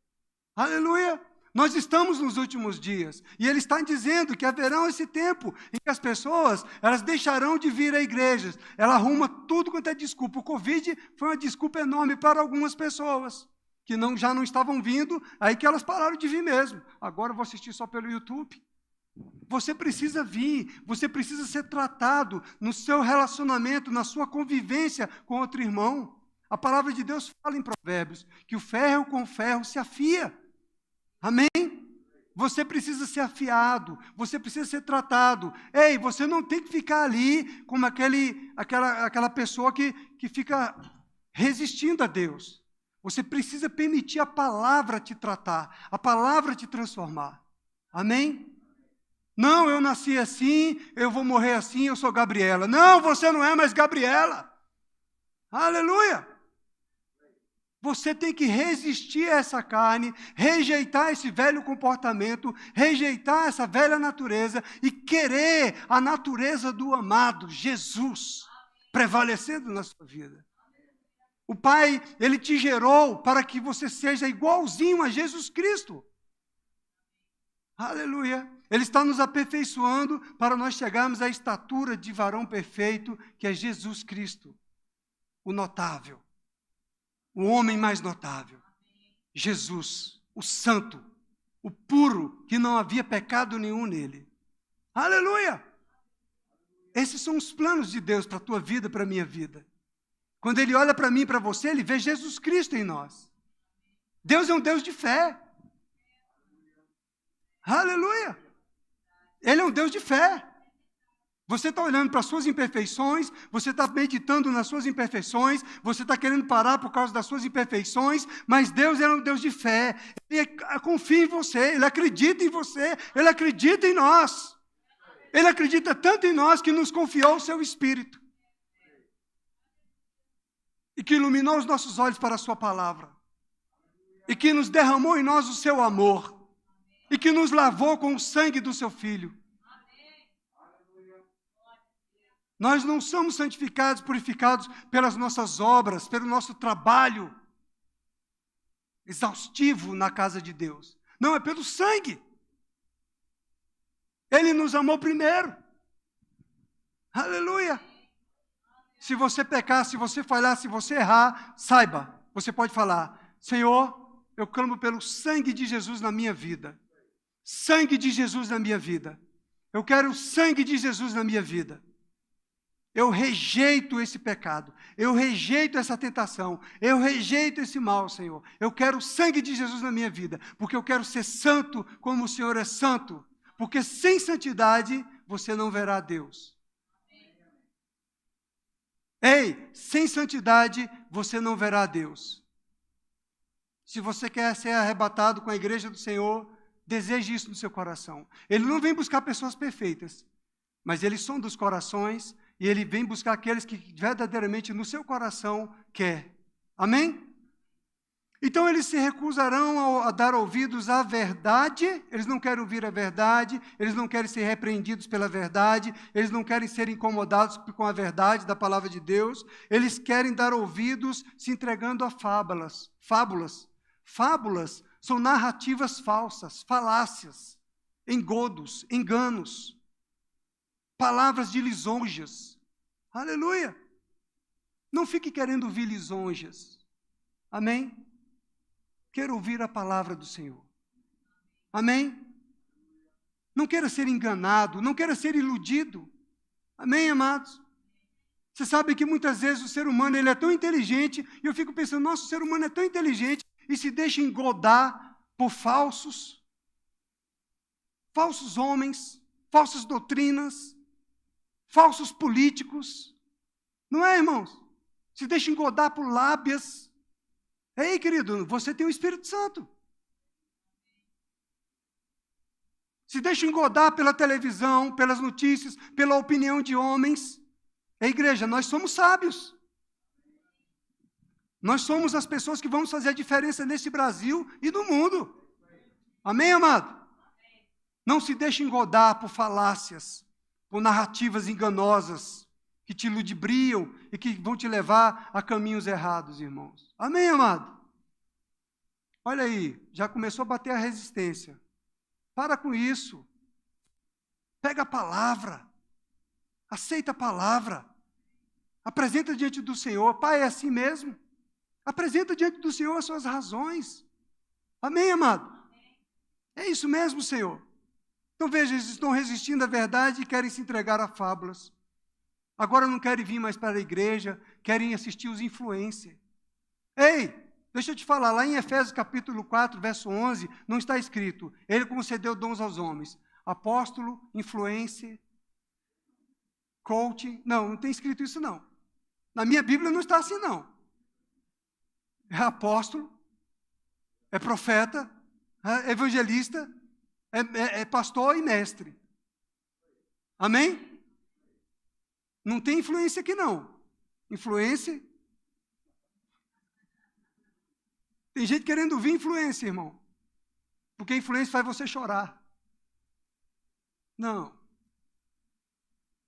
Aleluia! Nós estamos nos últimos dias, e Ele está dizendo que haverá esse tempo em que as pessoas, elas deixarão de vir a igrejas, ela arruma tudo quanto é desculpa. O Covid foi uma desculpa enorme para algumas pessoas, que já não estavam vindo, aí que elas pararam de vir mesmo. Agora eu vou assistir só pelo YouTube. Você precisa vir, você precisa ser tratado no seu relacionamento, na sua convivência com outro irmão. A palavra de Deus fala em Provérbios, que o ferro com o ferro se afia. Amém? Você precisa ser afiado, você precisa ser tratado. Ei, você não tem que ficar ali como aquela pessoa que fica resistindo a Deus. Você precisa permitir a palavra te tratar, a palavra te transformar. Amém? Não, eu nasci assim, eu vou morrer assim, eu sou Gabriela. Não, você não é mais Gabriela. Aleluia! Você tem que resistir a essa carne, rejeitar esse velho comportamento, rejeitar essa velha natureza e querer a natureza do amado, Jesus, prevalecendo na sua vida. O Pai, Ele te gerou para que você seja igualzinho a Jesus Cristo. Aleluia! Ele está nos aperfeiçoando para nós chegarmos à estatura de varão perfeito, que é Jesus Cristo, o notável, o homem mais notável. Jesus, o santo, o puro, que não havia pecado nenhum nele. Aleluia! Esses são os planos de Deus para a tua vida, para a minha vida. Quando Ele olha para mim e para você, Ele vê Jesus Cristo em nós. Deus é um Deus de fé. Aleluia! Ele é um Deus de fé. Você está olhando para as suas imperfeições, você está meditando nas suas imperfeições, você está querendo parar por causa das suas imperfeições, mas Deus é um Deus de fé. Ele confia em você, Ele acredita em você, Ele acredita em nós. Ele acredita tanto em nós que nos confiou o seu Espírito. E que iluminou os nossos olhos para a sua palavra. E que nos derramou em nós o seu amor. E que nos lavou com o sangue do seu Filho. Nós não somos santificados, purificados pelas nossas obras, pelo nosso trabalho exaustivo na casa de Deus. Não, é pelo sangue. Ele nos amou primeiro. Aleluia! Se você pecar, se você falhar, se você errar, saiba, você pode falar: Senhor, eu clamo pelo sangue de Jesus na minha vida. Sangue de Jesus na minha vida. Eu quero o sangue de Jesus na minha vida. Eu rejeito esse pecado, eu rejeito essa tentação, eu rejeito esse mal, Senhor. Eu quero o sangue de Jesus na minha vida, porque eu quero ser santo como o Senhor é santo. Porque sem santidade você não verá Deus. Ei, sem santidade você não verá Deus. Se você quer ser arrebatado com a igreja do Senhor, deseje isso no seu coração. Ele não vem buscar pessoas perfeitas, mas Ele sonda os corações e Ele vem buscar aqueles que verdadeiramente no seu coração quer. Amém? Então eles se recusarão a dar ouvidos à verdade, eles não querem ouvir a verdade, eles não querem ser repreendidos pela verdade, eles não querem ser incomodados com a verdade da palavra de Deus, eles querem dar ouvidos se entregando a fábulas, Fábulas são narrativas falsas, falácias, engodos, enganos, palavras de lisonjas. Aleluia! Não fique querendo ouvir lisonjas. Amém? Quero ouvir a palavra do Senhor. Amém? Não queira ser enganado, não queira ser iludido. Amém, amados? Você sabe que muitas vezes o ser humano ele é tão inteligente, e eu fico pensando, nossa, o ser humano é tão inteligente e se deixa engodar por falsos homens, falsas doutrinas, falsos políticos. Não é, irmãos? Se deixa engodar por lábias. Ei, querido, você tem o Espírito Santo. Se deixa engodar pela televisão, pelas notícias, pela opinião de homens. Ei, igreja, nós somos sábios. Nós somos as pessoas que vamos fazer a diferença nesse Brasil e no mundo. Amém, amado? Não se deixe engodar por falácias, por narrativas enganosas, que te ludibriam e que vão te levar a caminhos errados, irmãos. Amém, amado? Olha aí, já começou a bater a resistência. Para com isso. Pega a palavra. Aceita a palavra. Apresenta diante do Senhor. Pai, é assim mesmo? Apresenta diante do Senhor as suas razões. Amém, amado? É isso mesmo, Senhor. Então veja, eles estão resistindo à verdade e querem se entregar a fábulas. Agora não querem vir mais para a igreja, querem assistir os influencers. Ei, deixa eu te falar, lá em Efésios capítulo 4, verso 11, não está escrito, ele concedeu dons aos homens. Apóstolo, influencer, coaching, não tem escrito isso não. Na minha Bíblia não está assim não. É apóstolo, é profeta, é evangelista, é pastor e mestre. Amém? Não tem influência aqui não. Influência. Tem gente querendo ouvir influência, irmão. Porque influência faz você chorar. Não.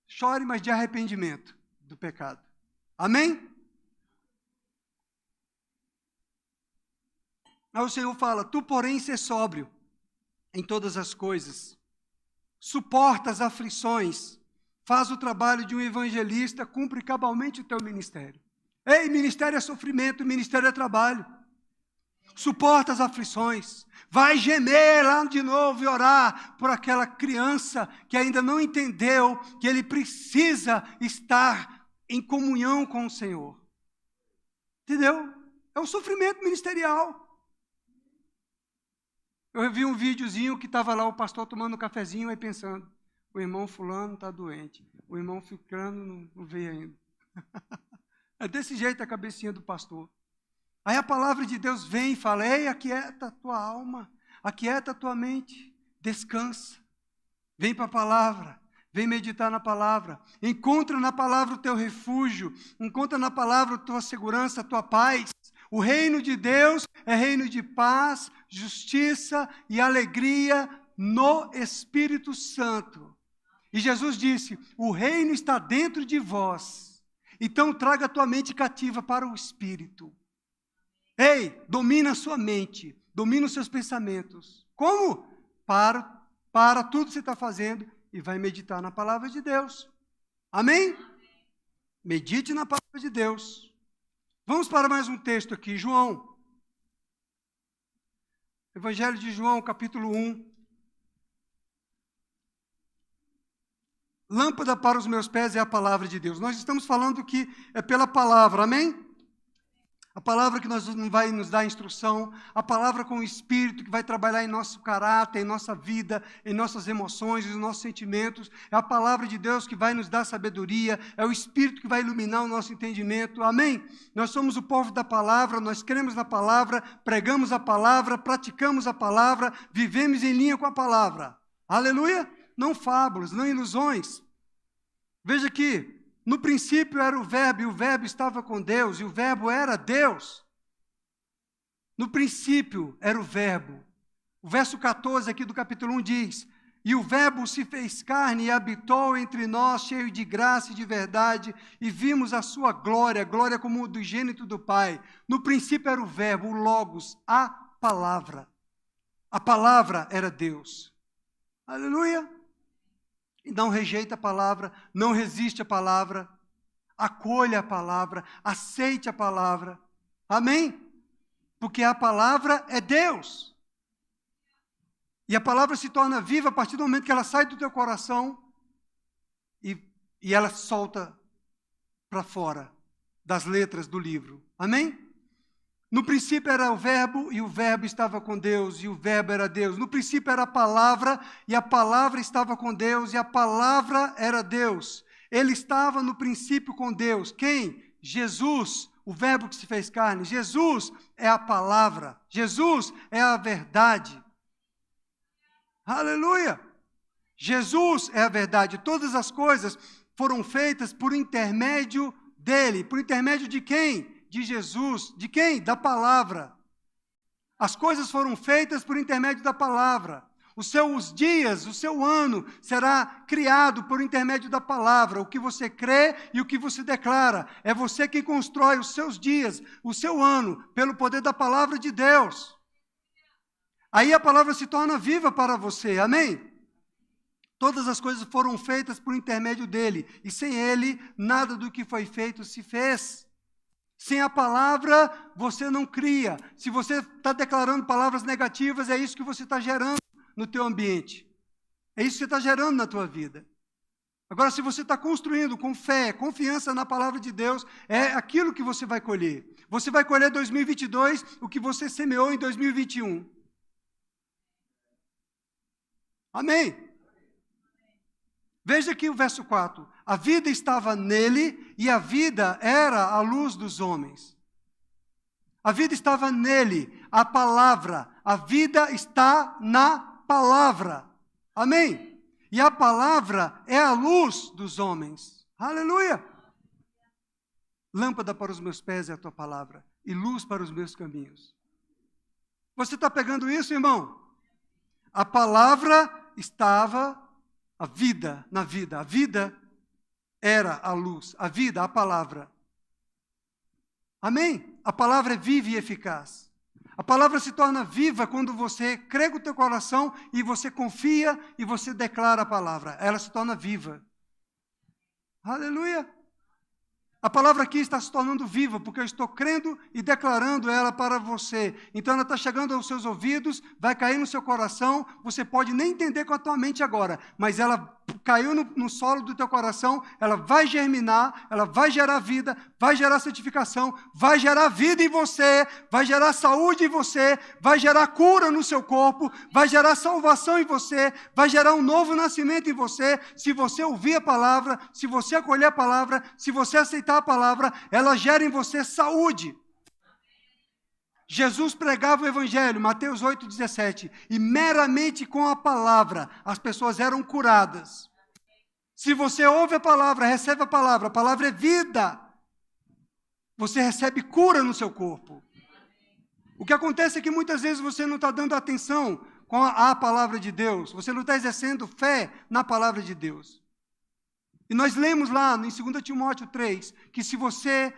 Chore, mas de arrependimento do pecado. Amém? Aí o Senhor fala, tu porém ser sóbrio em todas as coisas. Suporta as aflições. Faz o trabalho de um evangelista, cumpre cabalmente o teu ministério. Ei, ministério é sofrimento, ministério é trabalho. Suporta as aflições. Vai gemer lá de novo e orar por aquela criança que ainda não entendeu que ele precisa estar em comunhão com o Senhor. Entendeu? É um sofrimento ministerial. Eu vi um videozinho que estava lá o pastor tomando um cafezinho e pensando, o irmão fulano está doente, o irmão ficando não veio ainda. É desse jeito a cabecinha do pastor. Aí a palavra de Deus vem e fala, ei, aquieta a tua alma, aquieta a tua mente, descansa. Vem para a palavra, vem meditar na palavra. Encontra na palavra o teu refúgio, encontra na palavra a tua segurança, a tua paz. O reino de Deus é reino de paz, justiça e alegria no Espírito Santo. E Jesus disse, o reino está dentro de vós. Então traga a tua mente cativa para o Espírito. Ei, domina a sua mente, domina os seus pensamentos. Como? Para tudo que você está fazendo e vai meditar na palavra de Deus. Amém? Medite na palavra de Deus. Vamos para mais um texto aqui, João. Evangelho de João, capítulo 1. Lâmpada para os meus pés é a palavra de Deus. Nós estamos falando que é pela palavra, amém? A palavra que vai nos dar instrução, a palavra com o Espírito que vai trabalhar em nosso caráter, em nossa vida, em nossas emoções, em nossos sentimentos. É a palavra de Deus que vai nos dar sabedoria, é o Espírito que vai iluminar o nosso entendimento. Amém? Nós somos o povo da palavra, nós cremos na palavra, pregamos a palavra, praticamos a palavra, vivemos em linha com a palavra. Aleluia? Não fábulas, não ilusões. Veja aqui. No princípio era o verbo, e o verbo estava com Deus, e o verbo era Deus. No princípio era o verbo. O verso 14 aqui do capítulo 1 diz, e o verbo se fez carne e habitou entre nós, cheio de graça e de verdade, e vimos a sua glória, glória como do gênito do Pai. No princípio era o verbo, o Logos, a palavra. A palavra era Deus. Aleluia! E não rejeita a palavra, não resiste à palavra, acolha a palavra, aceite a palavra. Amém? Porque a palavra é Deus. E a palavra se torna viva a partir do momento que ela sai do teu coração e ela solta para fora das letras do livro. Amém? No princípio era o verbo, e o verbo estava com Deus, e o verbo era Deus. No princípio era a palavra, e a palavra estava com Deus, e a palavra era Deus. Ele estava no princípio com Deus. Quem? Jesus, o verbo que se fez carne. Jesus é a palavra. Jesus é a verdade. Aleluia! Jesus é a verdade. Todas as coisas foram feitas por intermédio dele. Por intermédio de quem? De Jesus. De quem? Da palavra. As coisas foram feitas por intermédio da palavra. Os seus dias, o seu ano será criado por intermédio da palavra. O que você crê e o que você declara. É você quem constrói os seus dias, o seu ano, pelo poder da palavra de Deus. Aí a palavra se torna viva para você. Amém? Todas as coisas foram feitas por intermédio dele. E sem ele, nada do que foi feito se fez. Sem a palavra, você não cria. Se você está declarando palavras negativas, é isso que você está gerando no teu ambiente. É isso que você está gerando na tua vida. Agora, se você está construindo com fé, confiança na palavra de Deus, é aquilo que você vai colher. Você vai colher em 2022 o que você semeou em 2021. Amém? Veja aqui o verso 4. A vida estava nele e a vida era a luz dos homens. A vida estava nele, a palavra. A vida está na palavra. Amém? E a palavra é a luz dos homens. Aleluia! Lâmpada para os meus pés é a tua palavra e luz para os meus caminhos. Você está pegando isso, irmão? A palavra estava a vida na vida. A vida era a luz. A vida, a palavra. Amém? A palavra é viva e eficaz. A palavra se torna viva quando você crê com o teu coração e você confia e você declara a palavra. Ela se torna viva. Aleluia! A palavra aqui está se tornando viva, porque eu estou crendo e declarando ela para você. Então ela está chegando aos seus ouvidos, vai cair no seu coração, você pode nem entender com a tua mente agora, mas ela caiu no solo do teu coração, ela vai germinar, ela vai gerar vida, vai gerar santificação, vai gerar vida em você, vai gerar saúde em você, vai gerar cura no seu corpo, vai gerar salvação em você, vai gerar um novo nascimento em você, se você ouvir a palavra, se você acolher a palavra, se você aceitar a palavra, ela gera em você saúde. Jesus pregava o evangelho, Mateus 8,17, e meramente com a palavra as pessoas eram curadas. Se você ouve a palavra, recebe a palavra é vida, você recebe cura no seu corpo. O que acontece é que muitas vezes você não está dando atenção com a palavra de Deus, você não está exercendo fé na palavra de Deus. E nós lemos lá em 2 Timóteo 3, que se você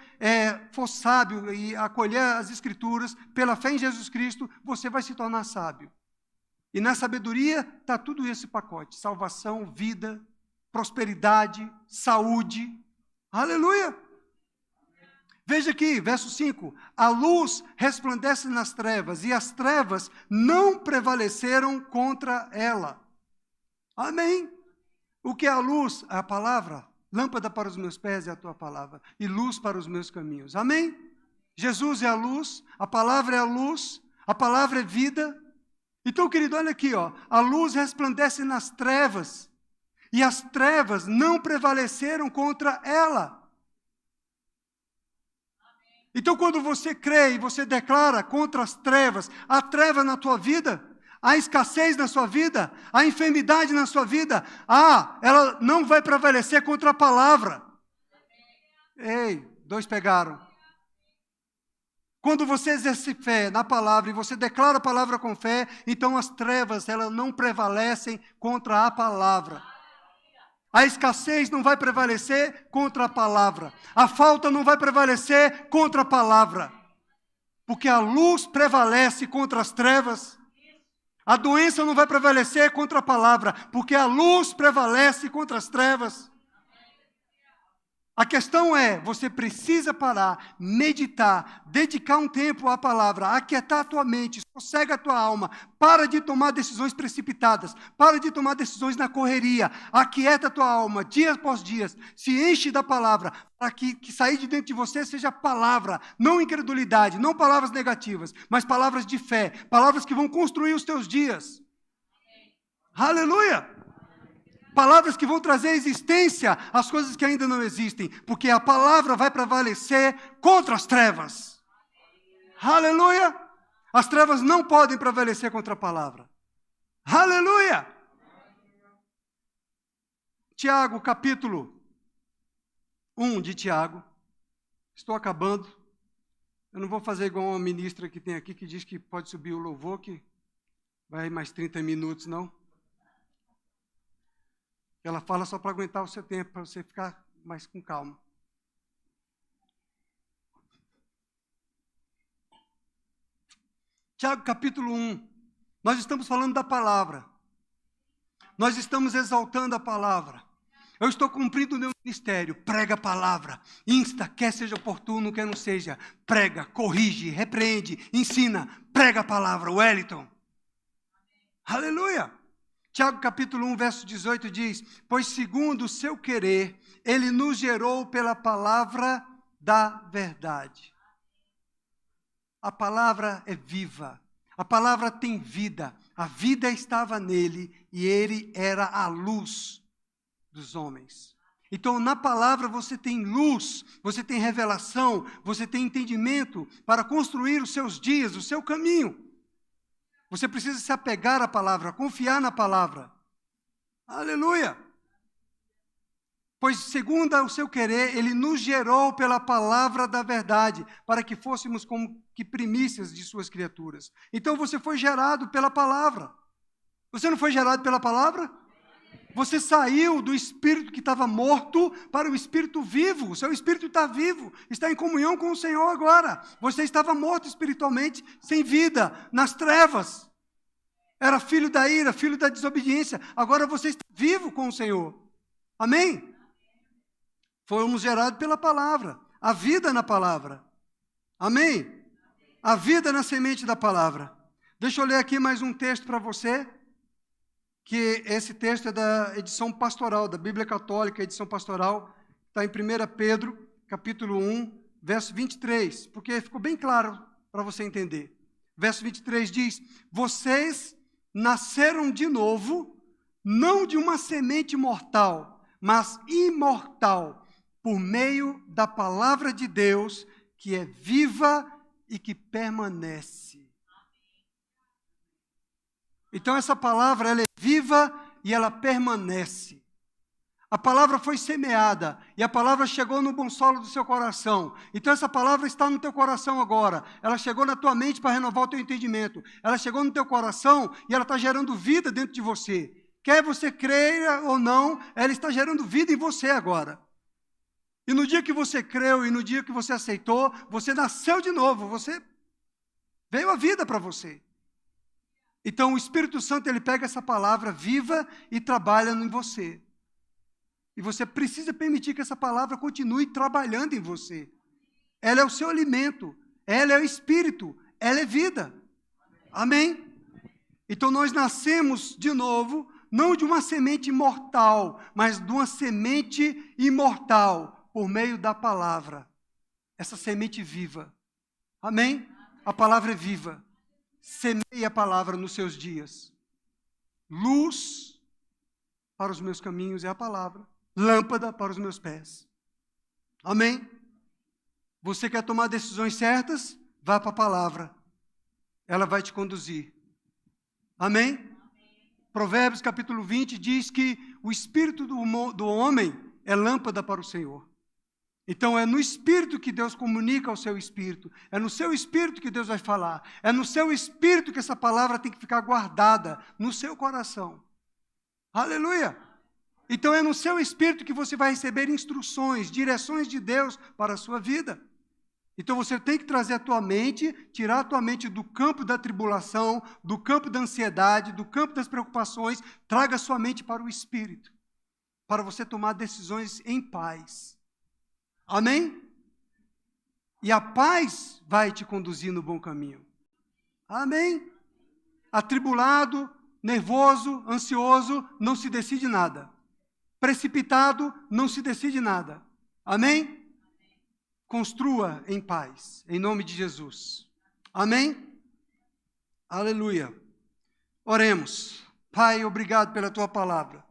for sábio e acolher as Escrituras, pela fé em Jesus Cristo, você vai se tornar sábio. E na sabedoria está tudo esse pacote, salvação, vida, prosperidade, saúde. Aleluia! Veja aqui, verso 5, a luz resplandece nas trevas, e as trevas não prevaleceram contra ela. Amém? O que é a luz? É a palavra. Lâmpada para os meus pés é a tua palavra. E luz para os meus caminhos. Amém? Jesus é a luz. A palavra é a luz. A palavra é vida. Então, querido, olha aqui, ó. A luz resplandece nas trevas. E as trevas não prevaleceram contra ela. Então, quando você crê e você declara contra as trevas, a treva na tua vida, a escassez na sua vida, a enfermidade na sua vida, ela não vai prevalecer contra a palavra. Ei, dois pegaram. Quando você exerce fé na palavra e você declara a palavra com fé, então as trevas, elas não prevalecem contra a palavra. A escassez não vai prevalecer contra a palavra. A falta não vai prevalecer contra a palavra. Porque a luz prevalece contra as trevas. A doença não vai prevalecer contra a palavra, porque a luz prevalece contra as trevas. A questão é, você precisa parar, meditar, dedicar um tempo à palavra, aquietar a tua mente, sossega a tua alma, para de tomar decisões precipitadas, para de tomar decisões na correria, aquieta a tua alma, dia após dia, se enche da palavra, para que sair de dentro de você seja palavra, não incredulidade, não palavras negativas, mas palavras de fé, palavras que vão construir os teus dias. Aleluia! Palavras que vão trazer existência às coisas que ainda não existem, porque a palavra vai prevalecer contra as trevas. Aleluia! As trevas não podem prevalecer contra a palavra. Aleluia! Tiago, capítulo 1 de Tiago. Estou acabando. Eu não vou fazer igual uma ministra que tem aqui, que diz que pode subir o louvor, que vai mais 30 minutos, não. Ela fala só para aguentar o seu tempo, para você ficar mais com calma. Tiago, capítulo 1. Nós estamos falando da palavra. Nós estamos exaltando a palavra. Eu estou cumprindo o meu ministério. Prega a palavra. Insta, quer seja oportuno, quer não seja. Prega, corrige, repreende, ensina. Prega a palavra. Wellington. Aleluia. Tiago capítulo 1, verso 18 diz: pois segundo o seu querer, ele nos gerou pela palavra da verdade. A palavra é viva, a palavra tem vida, a vida estava nele e ele era a luz dos homens. Então, na palavra você tem luz, você tem revelação, você tem entendimento para construir os seus dias, o seu caminho. Você precisa se apegar à palavra, confiar na palavra. Aleluia! Pois, segundo o seu querer, ele nos gerou pela palavra da verdade, para que fôssemos como que primícias de suas criaturas. Então, você foi gerado pela palavra. Você não foi gerado pela palavra? Você saiu do espírito que estava morto para o espírito vivo. O seu espírito está vivo, está em comunhão com o Senhor agora. Você estava morto espiritualmente, sem vida, nas trevas. Era filho da ira, filho da desobediência. Agora você está vivo com o Senhor. Amém? Fomos gerados pela palavra. A vida na palavra. Amém? A vida na semente da palavra. Deixa eu ler aqui mais um texto para você. Que esse texto é da edição pastoral, da Bíblia Católica, edição pastoral, está em 1 Pedro, capítulo 1, verso 23, porque ficou bem claro para você entender. Verso 23 diz: vocês nasceram de novo, não de uma semente mortal, mas imortal, por meio da palavra de Deus, que é viva e que permanece. Então essa palavra, ela é viva e ela permanece. A palavra foi semeada e a palavra chegou no bom solo do seu coração. Então essa palavra está no teu coração agora. Ela chegou na tua mente para renovar o teu entendimento. Ela chegou no teu coração e ela está gerando vida dentro de você. Quer você creia ou não, ela está gerando vida em você agora. E no dia que você creu e no dia que você aceitou, você nasceu de novo. Veio a vida para você. Então, o Espírito Santo, ele pega essa palavra viva e trabalha em você. E você precisa permitir que essa palavra continue trabalhando em você. Ela é o seu alimento, ela é o Espírito, ela é vida. Amém? Então, nós nascemos de novo, não de uma semente mortal, mas de uma semente imortal, por meio da palavra. Essa semente viva. Amém? A palavra é viva. Semeie a palavra nos seus dias. Luz para os meus caminhos é a palavra. Lâmpada para os meus pés. Amém? Você quer tomar decisões certas? Vá para a palavra. Ela vai te conduzir. Amém? Provérbios capítulo 20 diz que o espírito do homem é lâmpada para o Senhor. Então, é no Espírito que Deus comunica ao seu Espírito. É no seu Espírito que Deus vai falar. É no seu Espírito que essa palavra tem que ficar guardada no seu coração. Aleluia! Então, é no seu Espírito que você vai receber instruções, direções de Deus para a sua vida. Então você tem que trazer a tua mente, tirar a tua mente do campo da tribulação, do campo da ansiedade, do campo das preocupações, traga a sua mente para o Espírito, para você tomar decisões em paz. Amém? E a paz vai te conduzir no bom caminho. Amém? Atribulado, nervoso, ansioso, não se decide nada. Precipitado, não se decide nada. Amém? Construa em paz, em nome de Jesus. Amém? Aleluia. Oremos. Pai, obrigado pela tua palavra.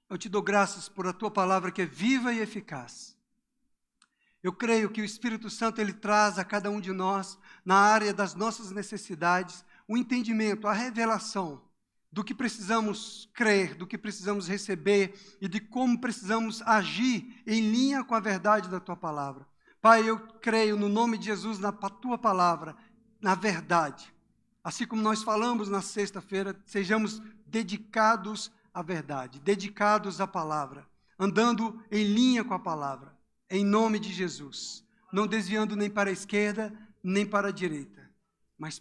Eu te dou graças por a tua palavra que é viva e eficaz. Eu creio que o Espírito Santo ele traz a cada um de nós, na área das nossas necessidades, o entendimento, a revelação do que precisamos crer, do que precisamos receber e de como precisamos agir em linha com a verdade da tua palavra. Pai, eu creio no nome de Jesus na tua palavra, na verdade. Assim como nós falamos na sexta-feira, sejamos dedicados à verdade, dedicados à palavra, andando em linha com a palavra, em nome de Jesus, não desviando nem para a esquerda, nem para a direita.